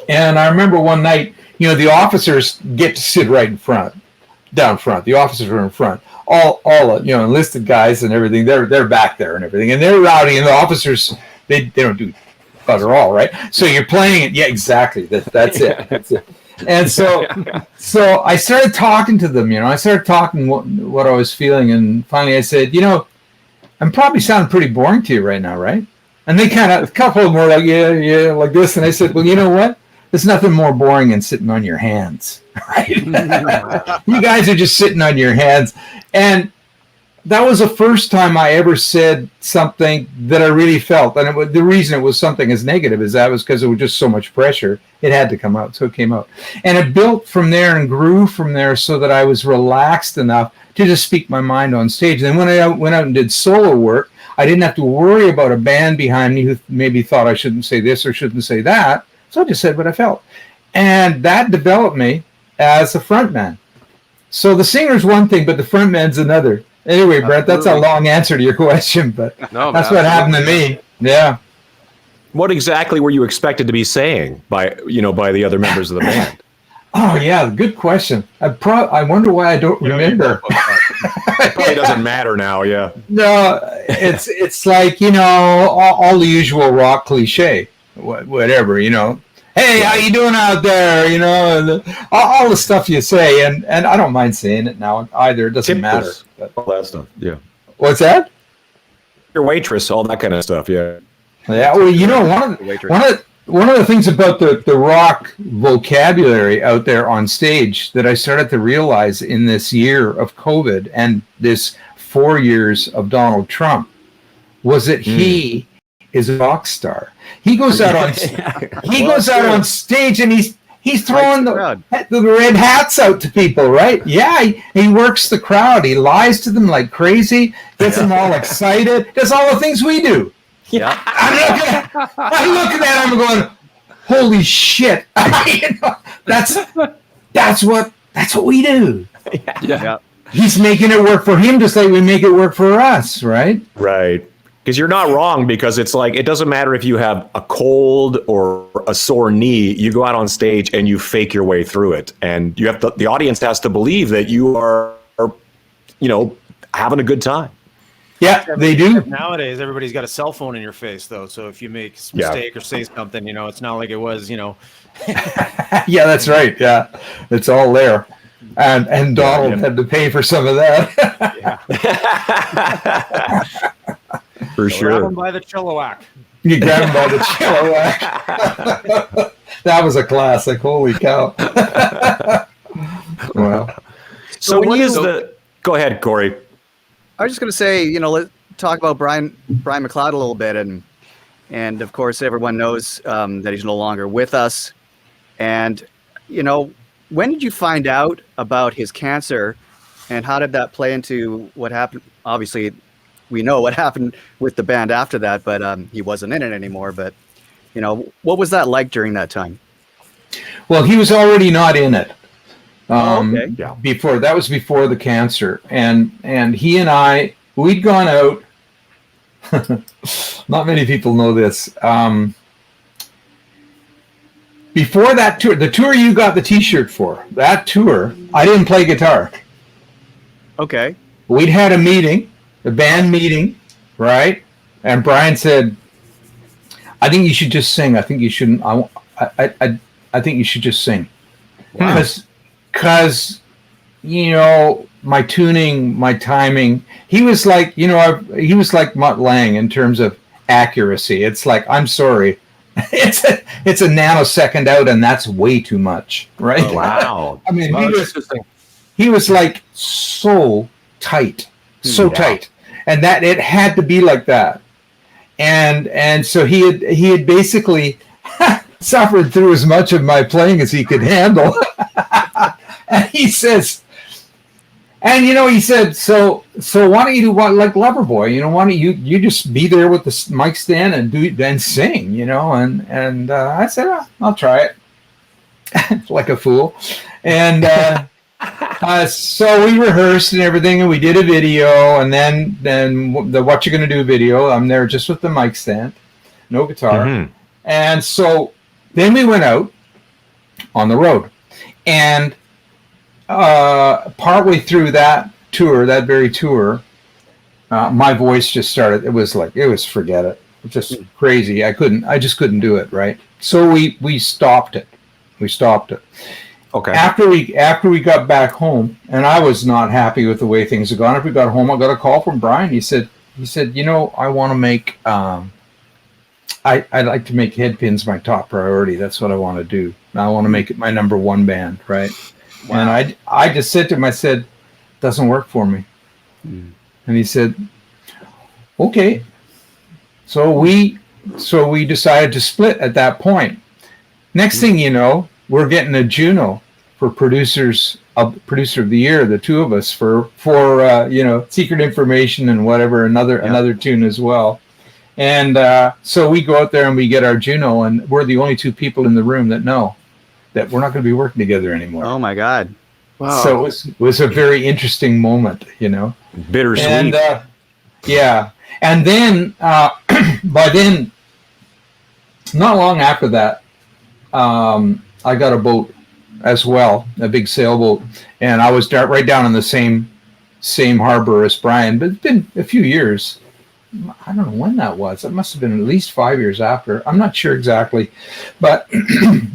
And I remember one night, the officers get to sit right in front. down front. The officers were in front. All enlisted guys and everything. They're back there and everything, and they're rowdy. And the officers, they don't do bugger all, right? So you're playing it. Yeah, exactly. That's it. That's it. And so I started talking to them. I started talking what I was feeling, and finally I said, I'm probably sounding pretty boring to you right now, right? And they a couple of them were like, yeah, like this. And I said, well, you know what? There's nothing more boring than sitting on your hands, right? You guys are just sitting on your hands. And that was the first time I ever said something that I really felt. And the reason it was something as negative as that was because it was just so much pressure. It had to come out. So it came out. And it built from there and grew from there so that I was relaxed enough to just speak my mind on stage. And then when I went out and did solo work, I didn't have to worry about a band behind me who maybe thought I shouldn't say this or shouldn't say that. So I just said what I felt. And that developed me as a frontman. So the singer's one thing, but the frontman's another. Anyway, Brett, that's a long answer to your question, but that's what happened to me. Yeah. What exactly were you expected to be saying by the other members of the band? Oh, yeah, good question. I wonder why I don't remember. It probably doesn't matter now, yeah. No, it's like, all the usual rock cliche, whatever, Hey, how you doing out there? All the stuff you say, and I don't mind saying it now either. It doesn't matter. All that stuff, yeah. What's that? Your waitress, all that kind of stuff, yeah. Yeah, well, one of the things about the rock vocabulary out there on stage that I started to realize in this year of COVID and this 4 years of Donald Trump was that he is a rock star. He goes out on stage and he's throwing the red hats out to people, right? Yeah, he works the crowd. He lies to them like crazy, gets them all excited, does all the things we do. Yeah. I'm looking at him going, holy shit. That's what we do. Yeah. He's making it work for him just like we make it work for us, right? Right. Because you're not wrong, because it's like, it doesn't matter if you have a cold or a sore knee, you go out on stage and you fake your way through it. And you have the audience has to believe that you are having a good time. Yeah, they do. Nowadays, everybody's got a cell phone in your face, though. So if you make a mistake or say something, it's not like it was, Yeah, that's right. Yeah, it's all there. And Donald had to pay for some of that. For sure. Grab him by the Chilliwack. You grab him by the Chilliwack. That was a classic. Holy cow. Well. So what is the... Go ahead, Corey. I was just going to say, let's talk about Brian McLeod a little bit. And of course, everyone knows that he's no longer with us. And, when did you find out about his cancer, and how did that play into what happened? Obviously, we know what happened with the band after that, but he wasn't in it anymore. But, what was that like during that time? Well, he was already not in it. Okay. Before that was before the cancer, and he and we'd gone out. Not many people know this. Before that tour, the tour you got the T-shirt for, that tour, I didn't play guitar. Okay. We'd had a meeting, a band meeting, right? And Brian said, "I think you should just sing. I think you shouldn't. I think you should just sing." Wow. Because my tuning, my timing, he was like Mutt Lange in terms of accuracy. It's like, I'm sorry, it's a nanosecond out, and that's way too much, right? Oh, wow. I mean, he was like so tight, tight, and that it had to be like that, and so he had basically suffered through as much of my playing as he could handle. And he says, he said, so why don't you do like Loverboy? Why don't you just be there with the mic stand and sing, And I said, I'll try it, like a fool. And so we rehearsed and everything, and we did a video, and then the What You Gonna Do video. I'm there just with the mic stand, no guitar, and so then we went out on the road, and partway through that very tour, my voice just started. It was forget it. Just crazy. I just couldn't do it. Right. So we stopped it. Okay. After we got back home, and I was not happy with the way things had gone. After we got home, I got a call from Brian. He said, I want to make, I'd like to make Headpins my top priority. That's what I want to do. I want to make it my number one band. Right. Wow. And I just said to him, I said, doesn't work for me. And he said, okay. So we decided to split at that point. Next thing you know, we're getting a Juno for producer of the year, the two of us for Secret Information and whatever, another tune as well. And so we go out there and we get our Juno, and we're the only two people in the room that know that we're not going to be working together anymore. Oh my God. Wow. So it was a very interesting moment, Bittersweet. And yeah. And then by then, not long after that, I got a boat as well, a big sailboat, and I was right down in the same harbor as Brian. But it's been a few years. I don't know when that was. It must have been at least 5 years after. I'm not sure exactly, but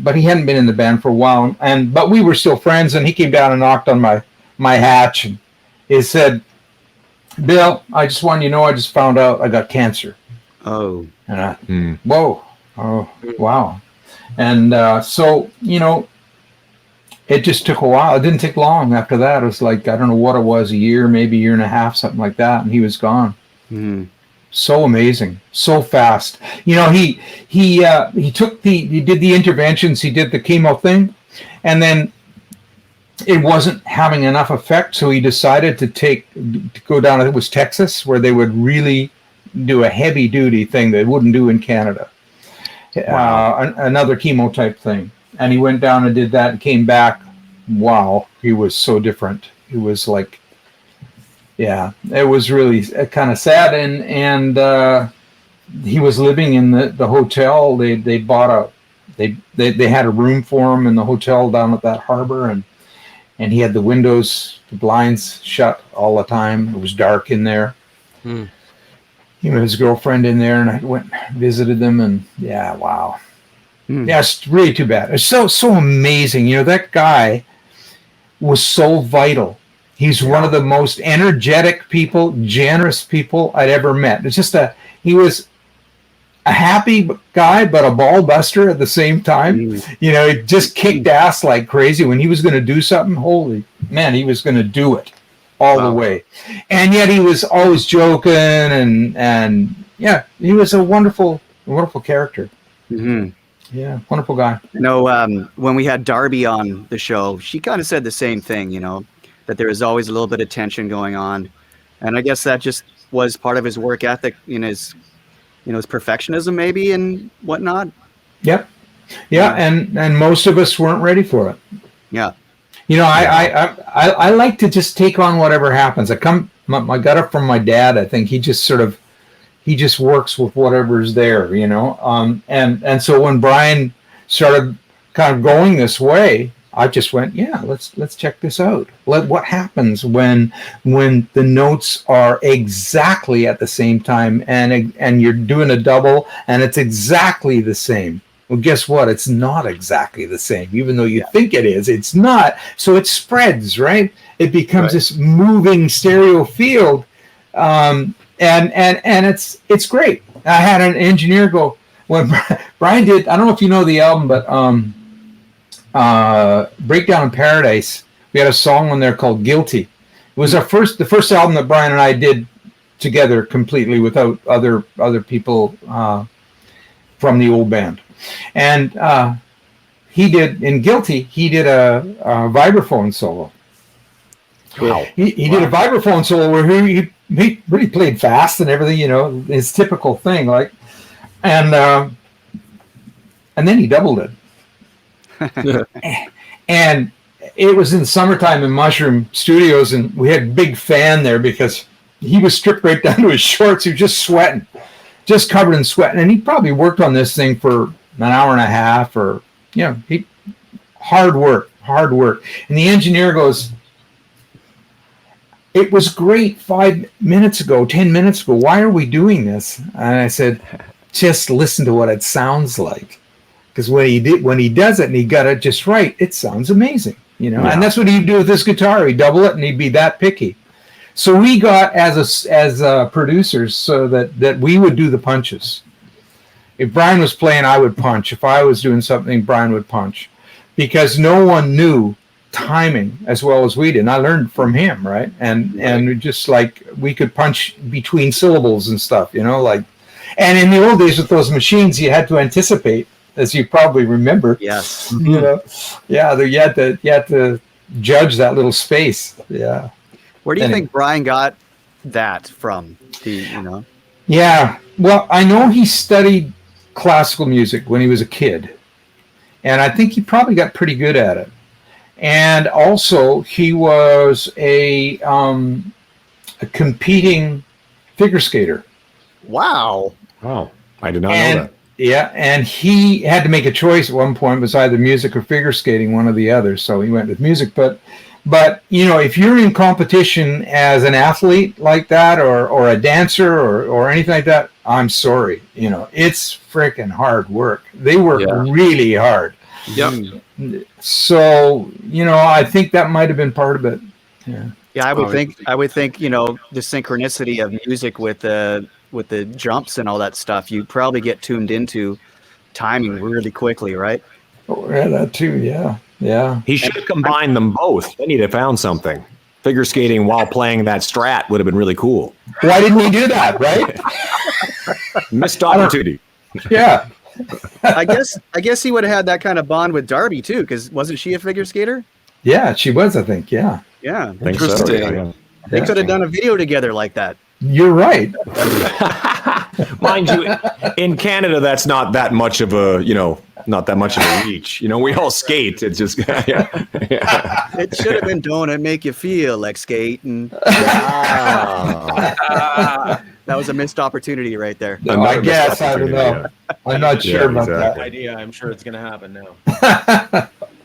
but he hadn't been in the band for a while. But we were still friends. And he came down and knocked on my hatch, and he said, "Bill, I just want you to know I just found out I got cancer." Oh. And whoa. Oh, wow. And so, it just took a while. It didn't take long after that. It was like, I don't know what it was, a year, maybe a year and a half, something like that. And he was gone. So amazing, so fast. He did the interventions, he did the chemo thing, and then it wasn't having enough effect. So he decided to go down, it was Texas, where they would really do a heavy duty thing they wouldn't do in Canada. Wow. Another chemo type thing. And he went down and did that and came back. Wow, he was so different. He was like, yeah, it was really kind of sad. And he was living in the hotel. They bought they had a room for him in the hotel down at that harbor, and he had the windows, the blinds shut all the time. It was dark in there. His girlfriend in there, and I went and visited them, and yeah, wow. Yeah, it's really too bad. It's so amazing. That guy was so vital. He's one of the most energetic people, generous people I'd ever met. It's just he was a happy guy, but a ball buster at the same time. He just kicked ass like crazy. When he was going to do something, holy man, he was going to do it all the way. And yet he was always joking, and yeah, he was a wonderful character. Yeah, wonderful guy. When we had Darby on the show, she kind of said the same thing, that there was always a little bit of tension going on. And I guess that just was part of his work ethic, his perfectionism maybe and whatnot. Yep. Yeah, and most of us weren't ready for it. Yeah. I like to just take on whatever happens. I got it from my dad. I think he just works with whatever's there, and so when Brian started kind of going this way, I just went, yeah, let's check this out. What happens when the notes are exactly at the same time and you're doing a double and it's exactly the same. Well, guess what? It's not exactly the same, even though you think it is. It's not. So it spreads, right? It becomes this moving stereo field, and it's great. I had an engineer go when Brian did. I don't know if you know the album, but Breakdown in Paradise. We had a song on there called "Guilty." It was the first album that Brian and I did together completely without other people from the old band. And he did in "Guilty." He did a vibraphone solo. Wow. He did a vibraphone solo where he really played fast and everything, his typical thing, like, and then he doubled it. And it was in summertime in Mushroom Studios, and we had a big fan there because he was stripped right down to his shorts. He was just sweating, just covered in sweat, and he probably worked on this thing for an hour and a half, or hard work. hard work. And the engineer goes, "It was great 5 minutes ago, 10 minutes ago. Why are we doing this?" And I said, "Just listen to what it sounds like." Because when he does it and he got it just right, it sounds amazing, you know. Yeah. And that's what he'd do with his guitar. He'd double it and he'd be that picky. So we got as producers so that we would do the punches. If Brian was playing, I would punch. If I was doing something, Brian would punch, because no one knew timing as well as we did. And I learned from him, right? And just like we could punch between syllables and stuff, you know, like. And in the old days with those machines, you had to anticipate, as you probably remember. Yes. You know, yeah, you had to judge that little space. Yeah. Where do you think Brian got that from? Yeah. Well, I know he studied classical music when he was a kid, and I think he probably got pretty good at it. And also, he was a competing figure skater. Wow. Oh, I did not know that. Yeah, and he had to make a choice at one point. It was either music or figure skating, one or the other. So he went with music. But you know, if you're in competition as an athlete like that, or a dancer, or anything like that, I'm sorry. You know, it's freaking hard work. They work really hard. Yep. So you know, I think that might have been part of it. Yeah. Yeah, I would think. You know, the synchronicity of music with the jumps and all that stuff, you probably get tuned into timing really quickly, right? Oh, yeah, that too. Yeah. Yeah. He should have combined them both. Then he'd have found something. Figure skating while playing that Strat would have been really cool. Why didn't he do that, right? Missed opportunity. Yeah. I guess he would have had that kind of bond with Darby too, because wasn't she a figure skater? Yeah, she was, I think. Yeah. Yeah. Interesting. So, yeah. They could have done a video together like that. You're right. Mind you, in Canada, that's not that much of a, not that much of a reach. You know, we all skate. It's just, It should have been "Don't It Make You Feel Like Skating." That was a missed opportunity right there. I guess, I don't know. I'm not sure about that. Idea. I'm sure it's going to happen now.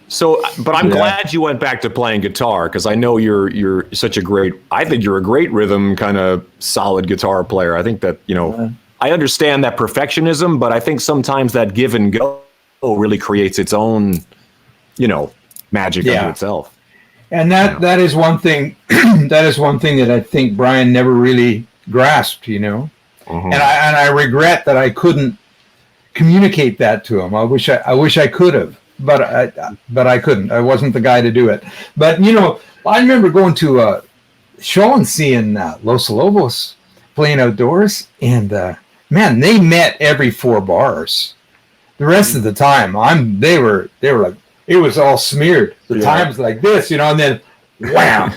So, but I'm glad you went back to playing guitar, because I know you're such a great. I think you're a great rhythm kind of solid guitar player. I think that I understand that perfectionism, but I think sometimes that give and go really creates its own, magic unto itself. And that is one thing. That is one thing that I think Brian never really grasped. And I regret that I couldn't communicate that to him. I wish I could have. But I couldn't. I wasn't the guy to do it. But I remember going to a show and seeing Los Lobos playing outdoors, and man, they met every 4 bars. The rest of the time, they were like, it was all smeared. The times like this, and then wham,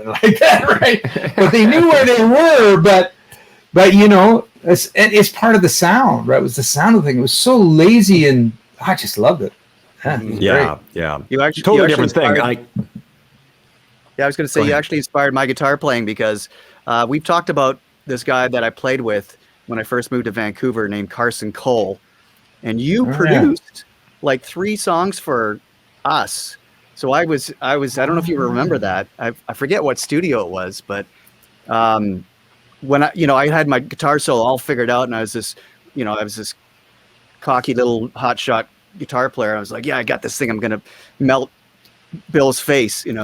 like that, right? But they knew where they were. But it's part of the sound, right? It was the sound of the thing. It was so lazy, and I just loved it. Yeah. Totally different thing. I was going to say, you actually inspired my guitar playing, because we've talked about this guy that I played with when I first moved to Vancouver named Carson Cole, and you produced like 3 songs for us. So I don't know if you remember that. I forget what studio it was, but when I had my guitar solo all figured out, and I was this cocky little hotshot guitar player. I was like, I got this thing. I'm gonna melt Bill's face, And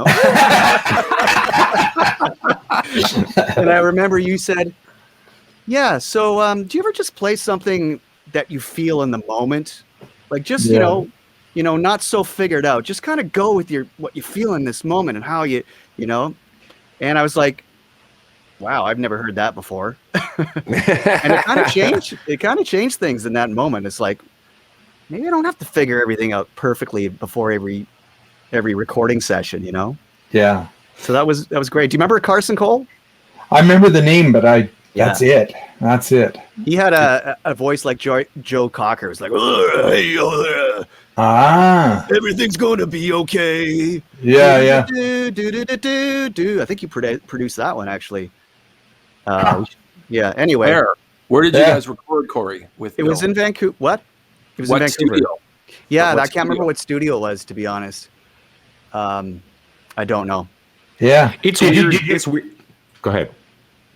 I remember you said, so do you ever just play something that you feel in the moment, like just not so figured out, just kind of go with what you feel in this moment and how you and I was like, wow, I've never heard that before. And it kind of changed things in that moment. It's like, maybe I don't have to figure everything out perfectly before every recording session, Yeah. So that was great. Do you remember Carson Cole? I remember the name, but that's it. That's it. He had a voice like Joe Cocker. It was like, everything's going to be okay. Yeah. I think you produced that one, actually. Anyway. Where did you guys record, Corey? It was in Vancouver. What? It was in Vancouver. Studio? Yeah, I can't remember what studio it was, to be honest. I don't know. Yeah. It's weird. It's weird. Go ahead.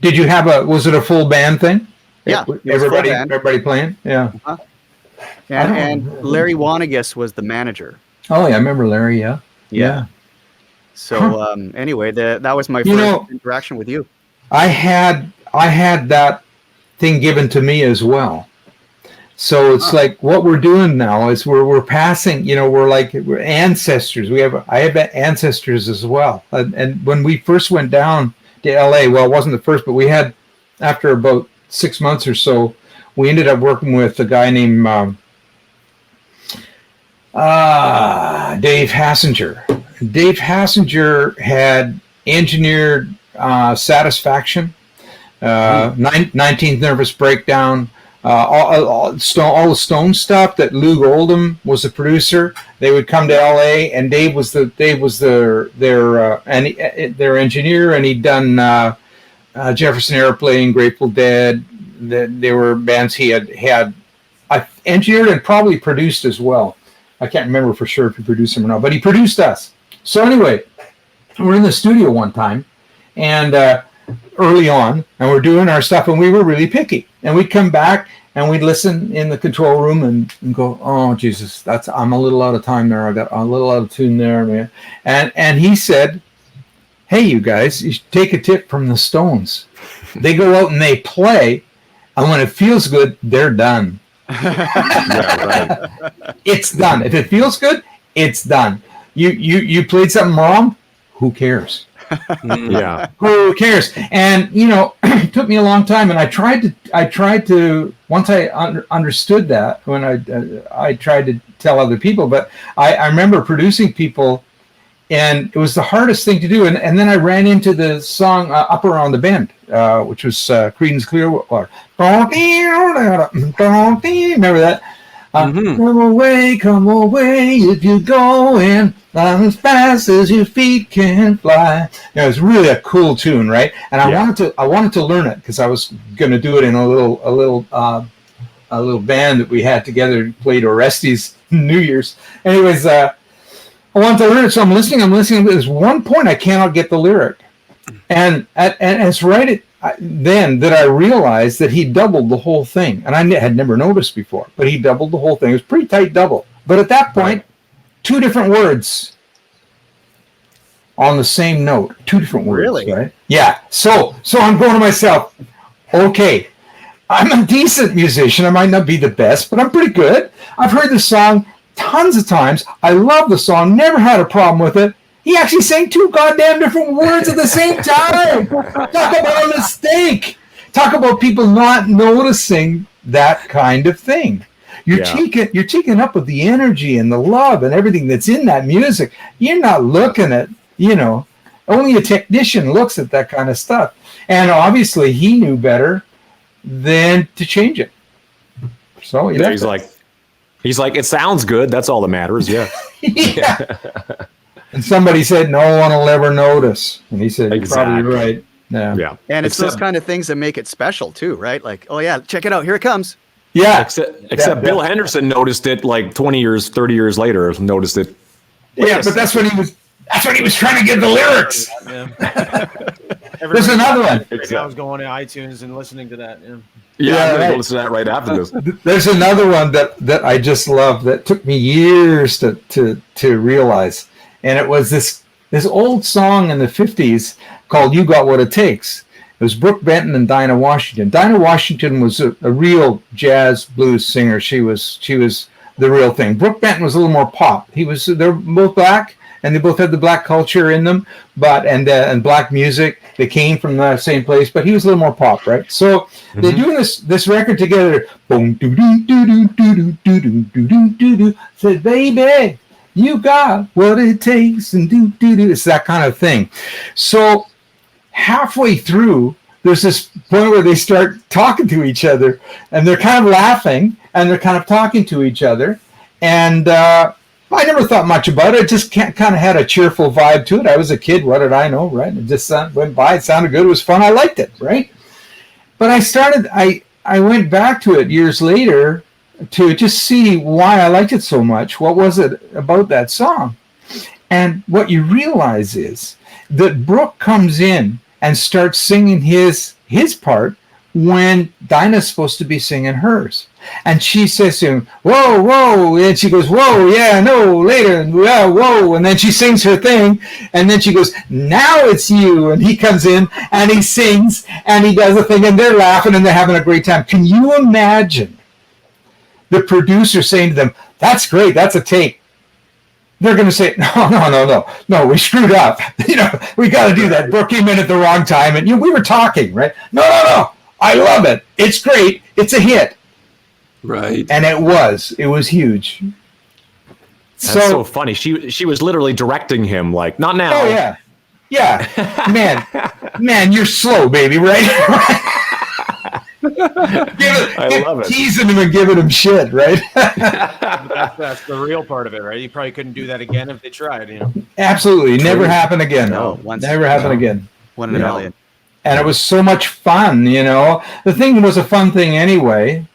Did you have was it a full band thing? Yeah. Everybody playing? Yeah. Uh-huh. And Larry Wanagus was the manager. Oh, yeah. I remember Larry. Yeah. So anyway, that was my first interaction with you. I had that thing given to me as well. So it's like what we're doing now is we're passing, we're ancestors. I have ancestors as well. And when we first went down to LA, well, it wasn't the first, but we had, after about 6 months or so, we ended up working with a guy named Dave Hassinger. Dave Hassinger had engineered Satisfaction, 19th Nervous Breakdown, all the Stone stuff that Lou Oldham was the producer. They would come to LA, and Dave was their engineer, and he'd done Jefferson Airplane, Grateful Dead. They were bands he had engineered and probably produced as well. I can't remember for sure if he produced them or not, but he produced us. So anyway, we're in the studio one time, and early on, and we're doing our stuff, and we were really picky. And we'd come back and we'd listen in the control room and go, "Oh Jesus, I'm a little out of time there. I got a little out of tune there, man." And he said, "Hey, you guys, you should take a tip from the Stones. They go out and they play, and when it feels good, they're done." Yeah, right. It's done. If it feels good, it's done. You played something wrong, who cares? Yeah. Who cares? And it took me a long time, and I tried to once I understood that, when I tried to tell other people, but I remember producing people, and it was the hardest thing to do. And then I ran into the song Up Around the Bend, which was Creedence Clearwater. Remember that? Come away if you're going as fast as your feet can fly. It was really a cool tune, right? And I wanted to learn it because I was going to do it in a little band that we had together, played Orestes New Year's. Anyways, I wanted to learn it, so I'm listening. But there's one point I cannot get the lyric, and it's right then that I realized that he doubled the whole thing, and I had never noticed before. But he doubled the whole thing. It was pretty tight double. But at that point, two different words on the same note. Two different words. Really? Right? Yeah. So I'm going to myself, okay, I'm a decent musician. I might not be the best, but I'm pretty good. I've heard the song tons of times. I love the song. Never had a problem with it. He actually sang two goddamn different words at the same time. Talk about a mistake. Talk about people not noticing that kind of thing. You're cheeking up with the energy and the love and everything that's in that music. You're not looking at, only a technician looks at that kind of stuff. And obviously he knew better than to change it. So he's like, it sounds good. That's all that matters. Yeah. Yeah. And somebody said, "No one will ever notice." And he said, "You're probably right." Yeah. And it's those kind of things that make it special too, right? Like, oh yeah, check it out. Here it comes. Yeah. Except Bill Henderson noticed it like 20 years, 30 years later, noticed it. Yeah, but that's when he was trying to get the lyrics. There's another one. I was going to iTunes and listening to that. Yeah, I'm going to listen to that right after this. There's another one that I just love that took me years to realize. And it was this old song in the 50s called "You Got What It Takes." It was Brooke Benton and Dinah Washington. Dinah Washington was a real jazz blues singer. She was the real thing. Brooke Benton was a little more pop. They're both black, and they both had the black culture in them, and black music. They came from the same place, but he was a little more pop, right? So they're doing this record together. Boom, doo doo doo doo doo doo doo doo doo doo. Said, "Baby, you got what it takes," and do. It's that kind of thing. So halfway through, there's this point where they start talking to each other, and they're kind of laughing, and they're kind of talking to each other. And I never thought much about it. It just kind of had a cheerful vibe to it. I was a kid. What did I know, right? It just went by. It sounded good. It was fun. I liked it, right? But I went back to it years later to just see why I liked it so much. What was it about that song? And what you realize is that Brooke comes in and starts singing his part when Dinah's supposed to be singing hers. And she says to him, whoa, whoa. And she goes, whoa, yeah, no, later. And whoa. And then she sings her thing. And then she goes, now it's you. And he comes in and he sings and he does the thing and they're laughing and they're having a great time. Can you imagine the producer saying to them, that's great, that's a take? They're going to say, no, we screwed up. We got to do that. Brooke came in at the wrong time. And we were talking, right? No. I love it. It's great. It's a hit. Right. And it was huge. That's so funny. She was literally directing him, like, not now. Oh yeah. Man, you're slow, baby, right? I love it. Teasing him and giving him shit, right? that's the real part of it, right? You probably couldn't do that again if they tried, Absolutely. Never happen again. No, never happen again. One in a million. And it was so much fun, The thing was a fun thing anyway.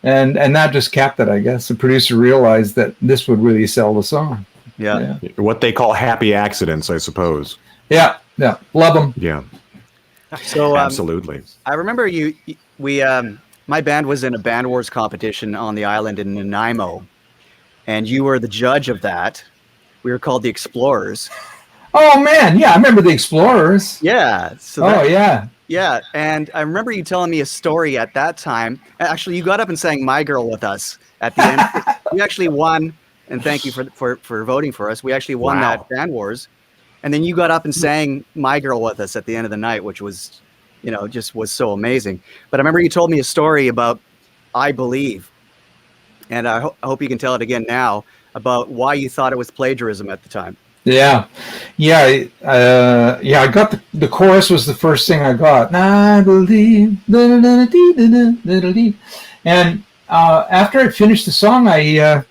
And that just capped it, I guess. The producer realized that this would really sell the song. Yeah. What they call happy accidents, I suppose. Yeah. Love them. Yeah. So absolutely. I remember my band was in a Band Wars competition on the island in Nanaimo, and you were the judge of that. We were called the Explorers. Oh man, yeah, I remember the Explorers. Yeah. Yeah, and I remember you telling me a story at that time. Actually, you got up and sang "My Girl" with us at the end. We actually won, and thank you for voting for us. We actually won that Band Wars, and then you got up and sang "My Girl" with us at the end of the night, which was, just was so amazing. But I remember you told me a story about "I Believe," and I hope you can tell it again now about why you thought it was plagiarism at the time. Yeah. I got the chorus was the first thing I got. I believe. And after I finished the song, I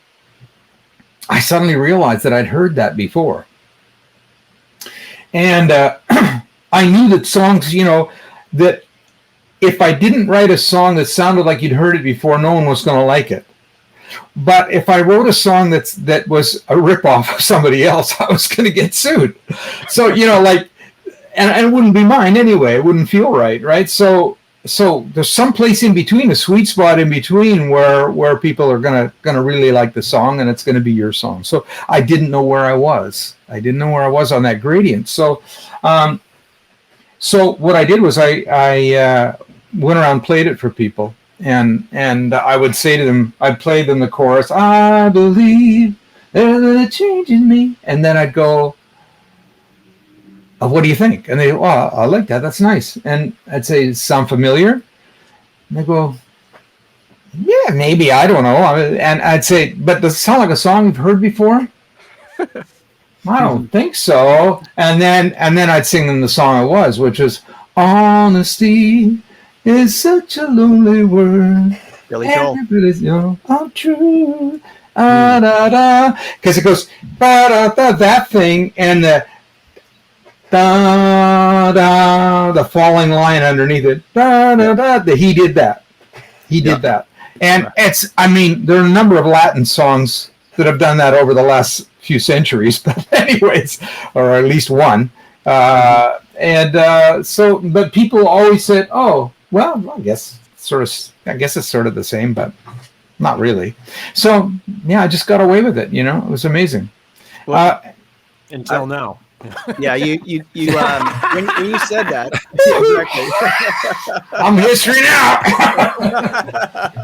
suddenly realized that I'd heard that before. And I knew that songs, that if I didn't write a song that sounded like you'd heard it before, no one was going to like it. But if I wrote a song that was a ripoff of somebody else, I was going to get sued. So, and it wouldn't be mine anyway. It wouldn't feel right? So there's some place in between, a sweet spot in between where people are going to really like the song, and it's going to be your song. So I didn't know where I was. I didn't know where I was on that gradient. So what I did was I went around, played it for people. And I would say to them, I'd play them the chorus, I believe there's a change in me. And then I'd go, what do you think? And they go, oh, I like that. That's nice. And I'd say, sound familiar? And they go, yeah, maybe. I don't know. And I'd say, but does it sound like a song you've heard before? I don't think so. And then I'd sing them the song it was, which is Honesty is such a lonely word. Billy Joel. Everybody's I'm true. Because it goes that thing and the the falling line underneath it. He did that. And there are a number of Latin songs that have done that over the last few centuries, but anyways, or at least one. But people always said, oh, well, I guess it's sort of the same, but not really. So yeah, I just got away with it. It was amazing. Well, until now. Yeah, you when you said that, exactly. I'm history now.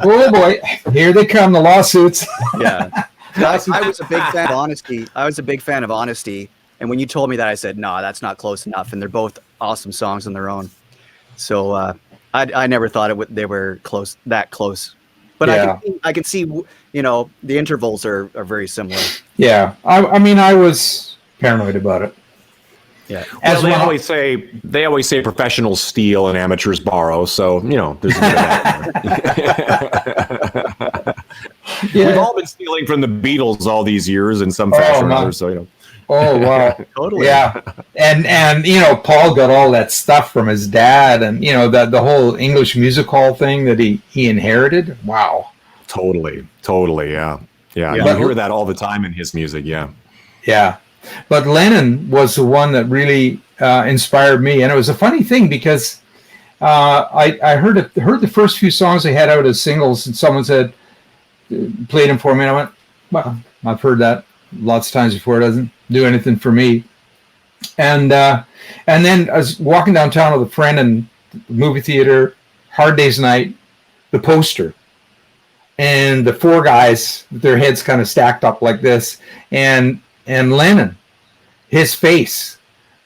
Oh boy, here they come, the lawsuits. Yeah, I was a big fan of Honesty. And when you told me that, I said, no, that's not close enough. And they're both awesome songs on their own. So I never thought they were that close. But yeah. I can see, the intervals are very similar. Yeah, I was paranoid about it. Yeah. Well, they always say professionals steal and amateurs borrow. So there's a bit of that. Yeah. We've all been stealing from the Beatles all these years in some fashion or another. So Oh wow! Totally. Yeah, and Paul got all that stuff from his dad, and the whole English music hall thing that he inherited. Wow. Totally. Yeah. You hear that all the time in his music. Yeah. Yeah. But Lennon was the one that really inspired me. And it was a funny thing because I heard the first few songs they had out as singles, and someone said, played them for me, and I went, well, I've heard that lots of times before. It doesn't do anything for me. And then I was walking downtown with a friend and the movie theater, Hard Day's Night, the poster, and the four guys with their heads kind of stacked up like this, and Lennon, his face.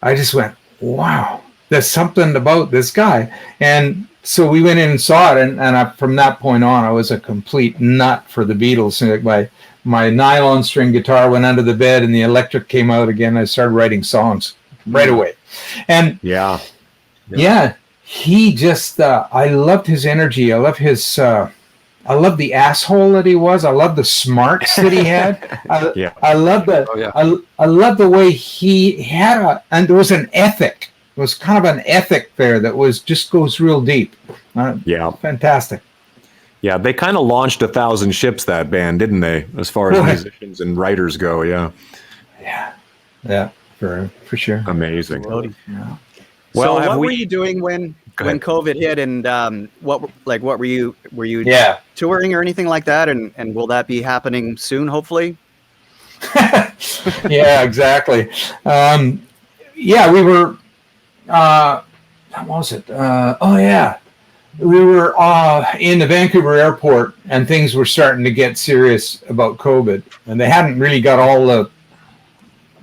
I just went, wow, there's something about this guy. And so we went in and saw it, and from that point on, I was a complete nut for the Beatles. And my nylon string guitar went under the bed, and the electric came out again. I started writing songs right away. And yeah, he just, I loved his energy. I love his, I love the asshole that he was. I love the smarts that he had. I love that. Oh, yeah. I love the way he had and there was an ethic. It was kind of an ethic there that just goes real deep. Fantastic. Yeah, they kind of launched 1,000 ships, that band, didn't they? As far as musicians and writers go, yeah. Yeah, for sure. Amazing. Yeah. Well, so what were you doing when COVID hit, and what were you touring or anything like that, and will that be happening soon, hopefully? Yeah, exactly. We were what was it? We were in the Vancouver airport, and things were starting to get serious about COVID, and they hadn't really got all the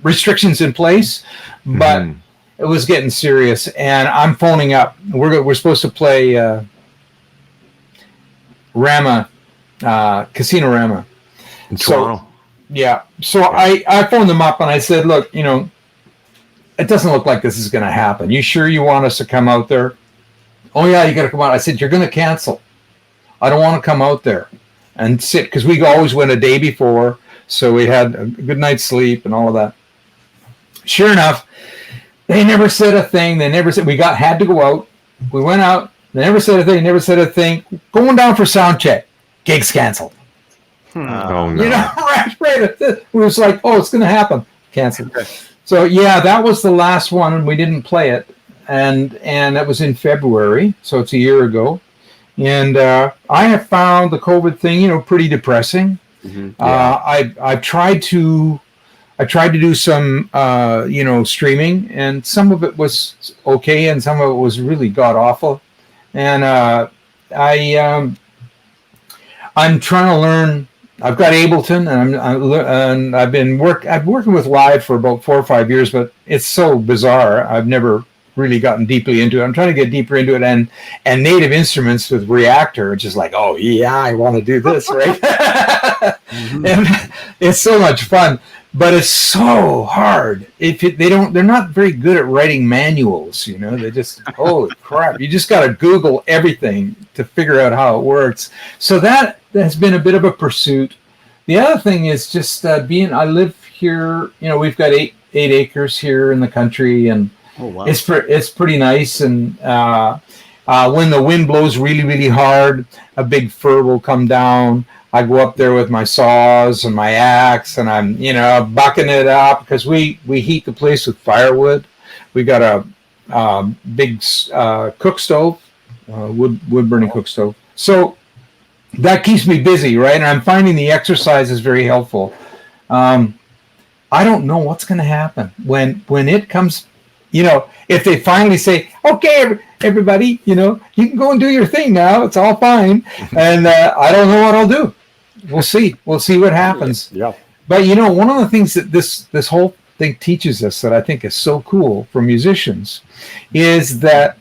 restrictions in place, but it was getting serious. And I'm phoning up. We're supposed to play Rama, Casino Rama in Toronto. So I phoned them up and I said, look, it doesn't look like this is going to happen. You sure you want us to come out there? Oh yeah, you got to come out. I said, you're going to cancel. I don't want to come out there and sit, because we always went a day before, so we had a good night's sleep and all of that. Sure enough, they never said a thing. They never said, had to go out. We went out. They never said a thing. Never said a thing. Going down for sound check. Gigs canceled. Oh no! Right. We was like, oh, it's going to happen. Canceled. So that was the last one, and we didn't play it. And that was in February, so it's a year ago. And I have found the COVID thing, pretty depressing. I tried to do some, streaming, and some of it was okay, and some of it was really god awful. And I'm trying to learn. I've got Ableton, and I've been working with Live for about 4 or 5 years, but it's so bizarre. I've never really gotten deeply into it. I'm trying to get deeper into it, and Native Instruments with Reactor, it's just like, oh yeah, I want to do this, right? And it's so much fun, but it's so hard. They're not very good at writing manuals, They just, holy crap, you just got to Google everything to figure out how it works. So that has been a bit of a pursuit. The other thing is just I live here, we've got 8 acres here in the country, and oh, wow. It's pretty nice. And when the wind blows really, really hard, a big fir will come down. I go up there with my saws and my axe, and I'm, bucking it up, because we heat the place with firewood. We got a big cook stove, wood burning cook stove. So that keeps me busy, right? And I'm finding the exercise is very helpful. I don't know what's going to happen when it comes. If they finally say, okay, everybody, you can go and do your thing now. It's all fine. And I don't know what I'll do. We'll see. We'll see what happens. Yeah. But, one of the things that this whole thing teaches us that I think is so cool for musicians is that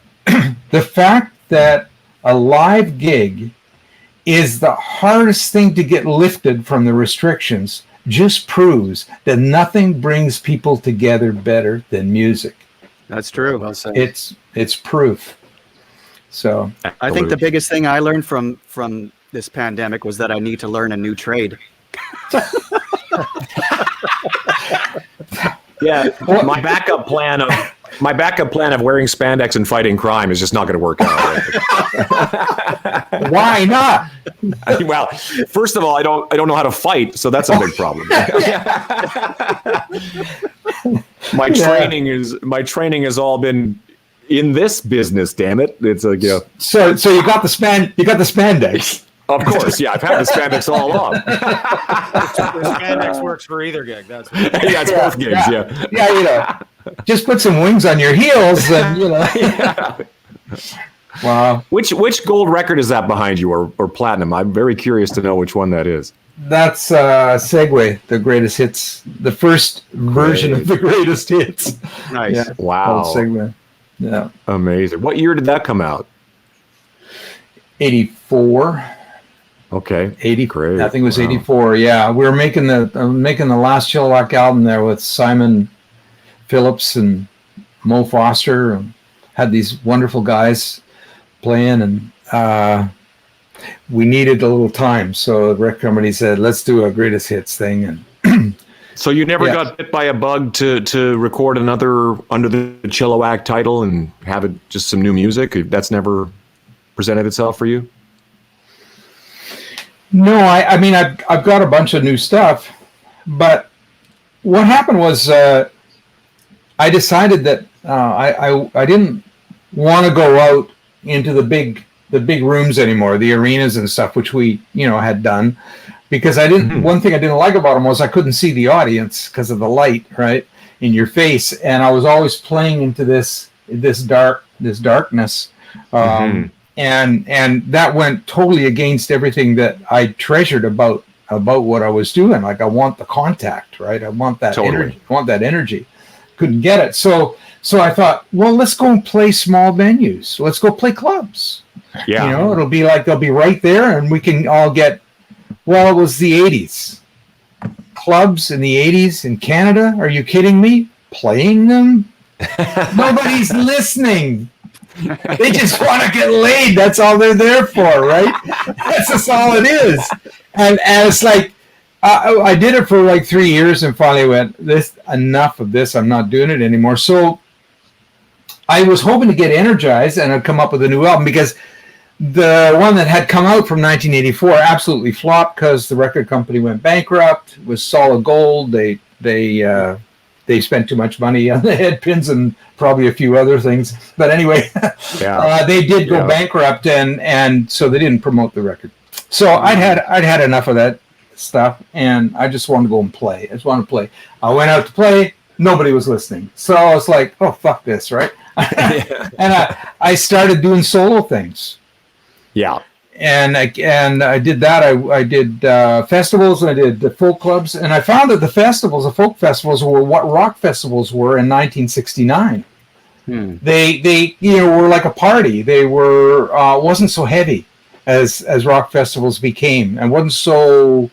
the fact that a live gig is the hardest thing to get lifted from the restrictions just proves that nothing brings people together better than music. That's true. Well, it's proof. So I think the biggest thing I learned from this pandemic was that I need to learn a new trade. Yeah, my backup plan of wearing spandex and fighting crime is just not going to work out. Why not? Well, first of all, I don't know how to fight, so that's a big problem. My training has all been in this business. Damn it! It's like So you got the spandex. Of course, yeah. I've had the spandex all along. The spandex works for either gig. That's it's both gigs. Yeah. Just put some wings on your heels, and Yeah. Wow. Which gold record is that behind you, or platinum? I'm very curious to know which one that is. That's Segway, the greatest hits, the first version of the greatest hits. Nice. Yeah, Wow. Segway. Yeah. Amazing. What year did that come out? 84. Okay. 80. Great. I think it was Wow. 84. Yeah, we were making the last Chilliwack album there with Simon Phillips and Mo Foster, and had these wonderful guys playing, and we needed a little time, so the record company said, let's do a greatest hits thing. And So you never got bit by a bug to record another under the Chilliwack title and have it just some new music? That's never presented itself for you? No, I mean, I've got a bunch of new stuff, but what happened was I decided that I didn't want to go out into the big rooms anymore, the arenas and stuff, which we had done, because I didn't. One thing I didn't like about them was I couldn't see the audience because of the light right in your face, and I was always playing into this darkness. And that went totally against everything that I treasured about what I was doing. Like, I want the contact, right? I want that energy. I want that energy. Couldn't get it. So I thought, well, let's go and play small venues. Let's go play clubs. Yeah. It'll be like they'll be right there, and we can all get. Well, it was the 80s. Clubs in the 80s in Canada? Are you kidding me? Playing them? Nobody's listening. They just want to get laid. That's all they're there for, right? That's just all it is. And it's like, I did it for like 3 years and finally went, enough of this. I'm not doing it anymore. So I was hoping to get energized and I'd come up with a new album, because the one that had come out from 1984 absolutely flopped because the record company went bankrupt. It was Solid Gold. They spent too much money on the head pins and probably a few other things. But anyway, they did go bankrupt, and so they didn't promote the record. So I'd had enough of that stuff, and I just wanted to go and play. I just wanted to play. I went out to play. Nobody was listening. So I was like, oh, fuck this, right? And I started doing solo things. Yeah. And I did that. I did festivals, and I did the folk clubs, and I found that the folk festivals were what rock festivals were in 1969. They were like a party. They were wasn't so heavy as rock festivals became, and wasn't so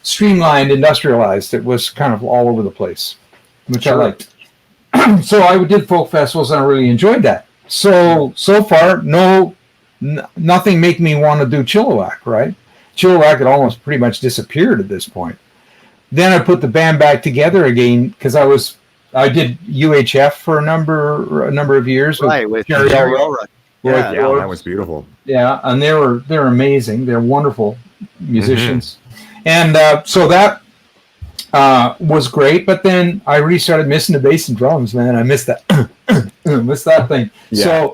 streamlined, industrialized. It was kind of all over the place, which I liked. So I did folk festivals, and I really enjoyed that. So far, nothing made me want to do Chilliwack, right? Chilliwack had almost pretty much disappeared at this point. Then I put the band back together again because I did UHF for a number of years. Right, with Jerry Elrod. Yeah, that was beautiful. Yeah, and they're amazing. They're wonderful musicians. And so that was great, but then I really started missing the bass and drums, man. I missed that missed that thing. Yeah.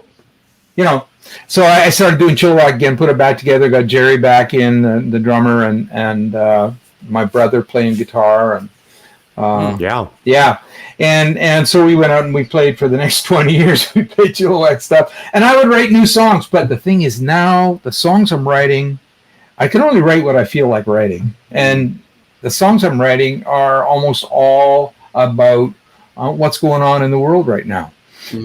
So I started doing Chilliwack again, put it back together, got Jerry back in, the drummer, and my brother playing guitar, and and so we went out and we played for the next 20 years. We played Chilliwack stuff, and I would write new songs. But the thing is, now the songs I'm writing, I can only write what I feel like writing, and the songs I'm writing are almost all about what's going on in the world right now.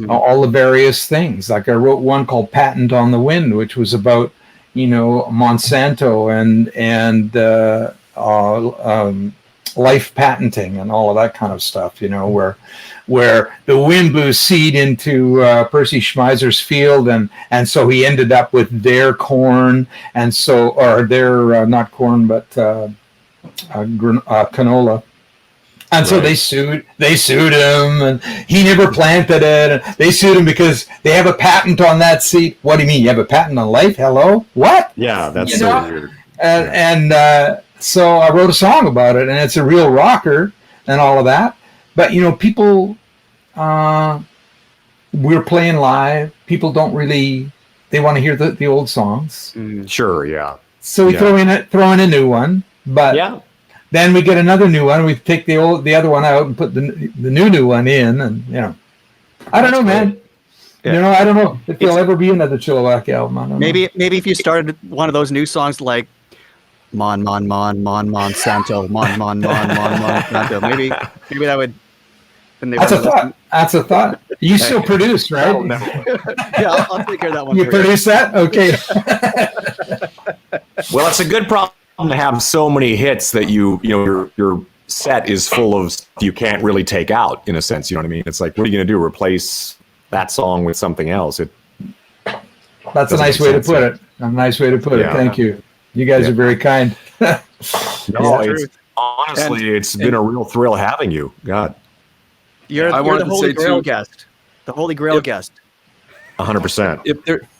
All the various things. Like I wrote one called Patent on the Wind, which was about, Monsanto and life patenting and all of that kind of stuff, where the wind blew seed into Percy Schmeizer's field, and so he ended up with their corn, and so, or their, not corn, but canola. And so they sued him, and he never planted it. And they sued him because they have a patent on that seed. What do you mean? You have a patent on life? Hello? What? Yeah, that's so weird. And so I wrote a song about it, and it's a real rocker and all of that. But, people we're playing live. People don't really, they want to hear the old songs. Sure, yeah. So we throw in a new one, but then we get another new one. We take the other one out and put the new one in, and I don't know, man. Yeah. I don't know if there'll ever be another Chilliwack album. I don't know. Maybe if you started one of those new songs like Mon Santo, Mon Santo. Maybe that would. That's a thought. That's a thought. You still produce, right? Yeah, I'll take care of that one. You produce that? Okay. Well, it's a good problem to have so many hits that your set is full of stuff you can't really take out, in a sense. You know what I mean? It's like, what are you going to do? Replace that song with something else? That's a nice way to put it. A nice way to put it. Thank you. You guys are very kind. Honestly, it's been a real thrill having you. God. You're the Holy Grail guest. The Holy Grail guest. 100%.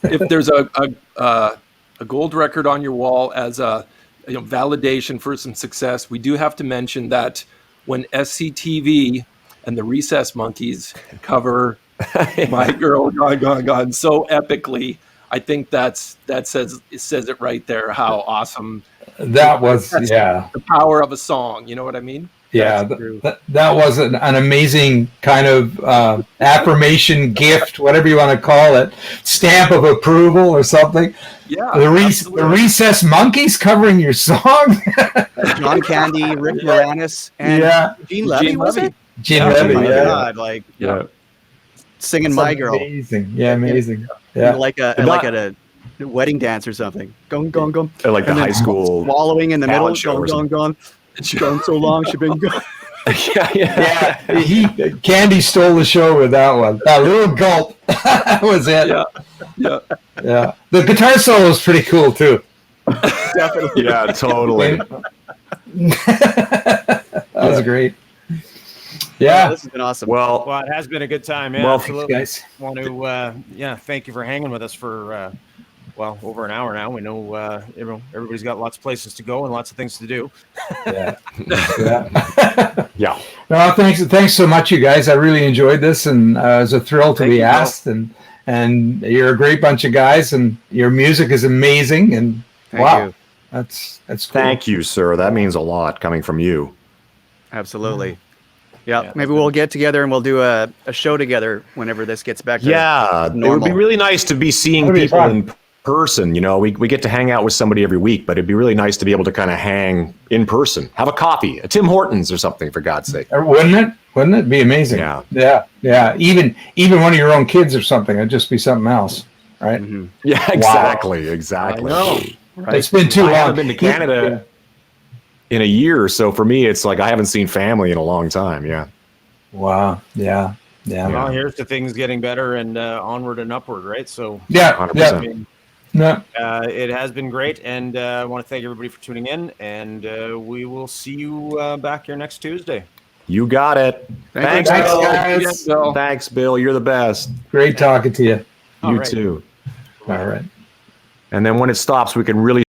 If there's a gold record on your wall as a validation for some success, we do have to mention that when SCTV and the Recess Monkeys cover "My Girl Gone Gone" so epically, I think that says it right there. How awesome that was! The power of a song. You know what I mean? Yeah, that was an amazing kind of affirmation, gift, whatever you want to call it, stamp of approval or something. Yeah, the Recess Monkeys covering your song. John Candy, Rick Moranis, and Gene Levy, was it? Gene Levy, God, singing "My Girl." Amazing, amazing. Yeah, like a wedding dance or something. Gone. Like the high school swallowing in the middle. Gone. It's gone so long. She's been gone. Candy stole the show with that one. That little gulp. That was it. Yeah. The guitar solo is pretty cool too. Definitely. Yeah, totally. That was great. Yeah, this has been awesome. Well, it has been a good time. Yeah, well, absolutely. Guys. Want to thank you for hanging with us for over an hour now. We know everybody's got lots of places to go and lots of things to do. Yeah. No, thanks so much, you guys. I really enjoyed this, and it was a thrill to be asked. And you're a great bunch of guys, and your music is amazing. And Thank you. That's cool. Thank you, sir. That means a lot coming from you. Absolutely. Yeah, maybe we'll get together and we'll do a show together whenever this gets back to normal. It would be really nice to be seeing people in person. We get to hang out with somebody every week, but it'd be really nice to be able to kind of hang in person, have a coffee, a Tim Hortons or something, for God's sake. Wouldn't it be amazing? Yeah. Even one of your own kids or something. It'd just be something else, right? Mm-hmm. Yeah, exactly. I know. Right? It's been too long. I haven't been to Canada in a year or so. For me, it's like I haven't seen family in a long time. Yeah. Wow. Yeah. Well, here's to things getting better and onward and upward, right? So 100%. It has been great, and I want to thank everybody for tuning in, and we will see you back here next Tuesday. You got it. Thanks, Bill. Guys. Thanks, Bill. You're the best. Great talking to you. You too. All right. And then when it stops, we can really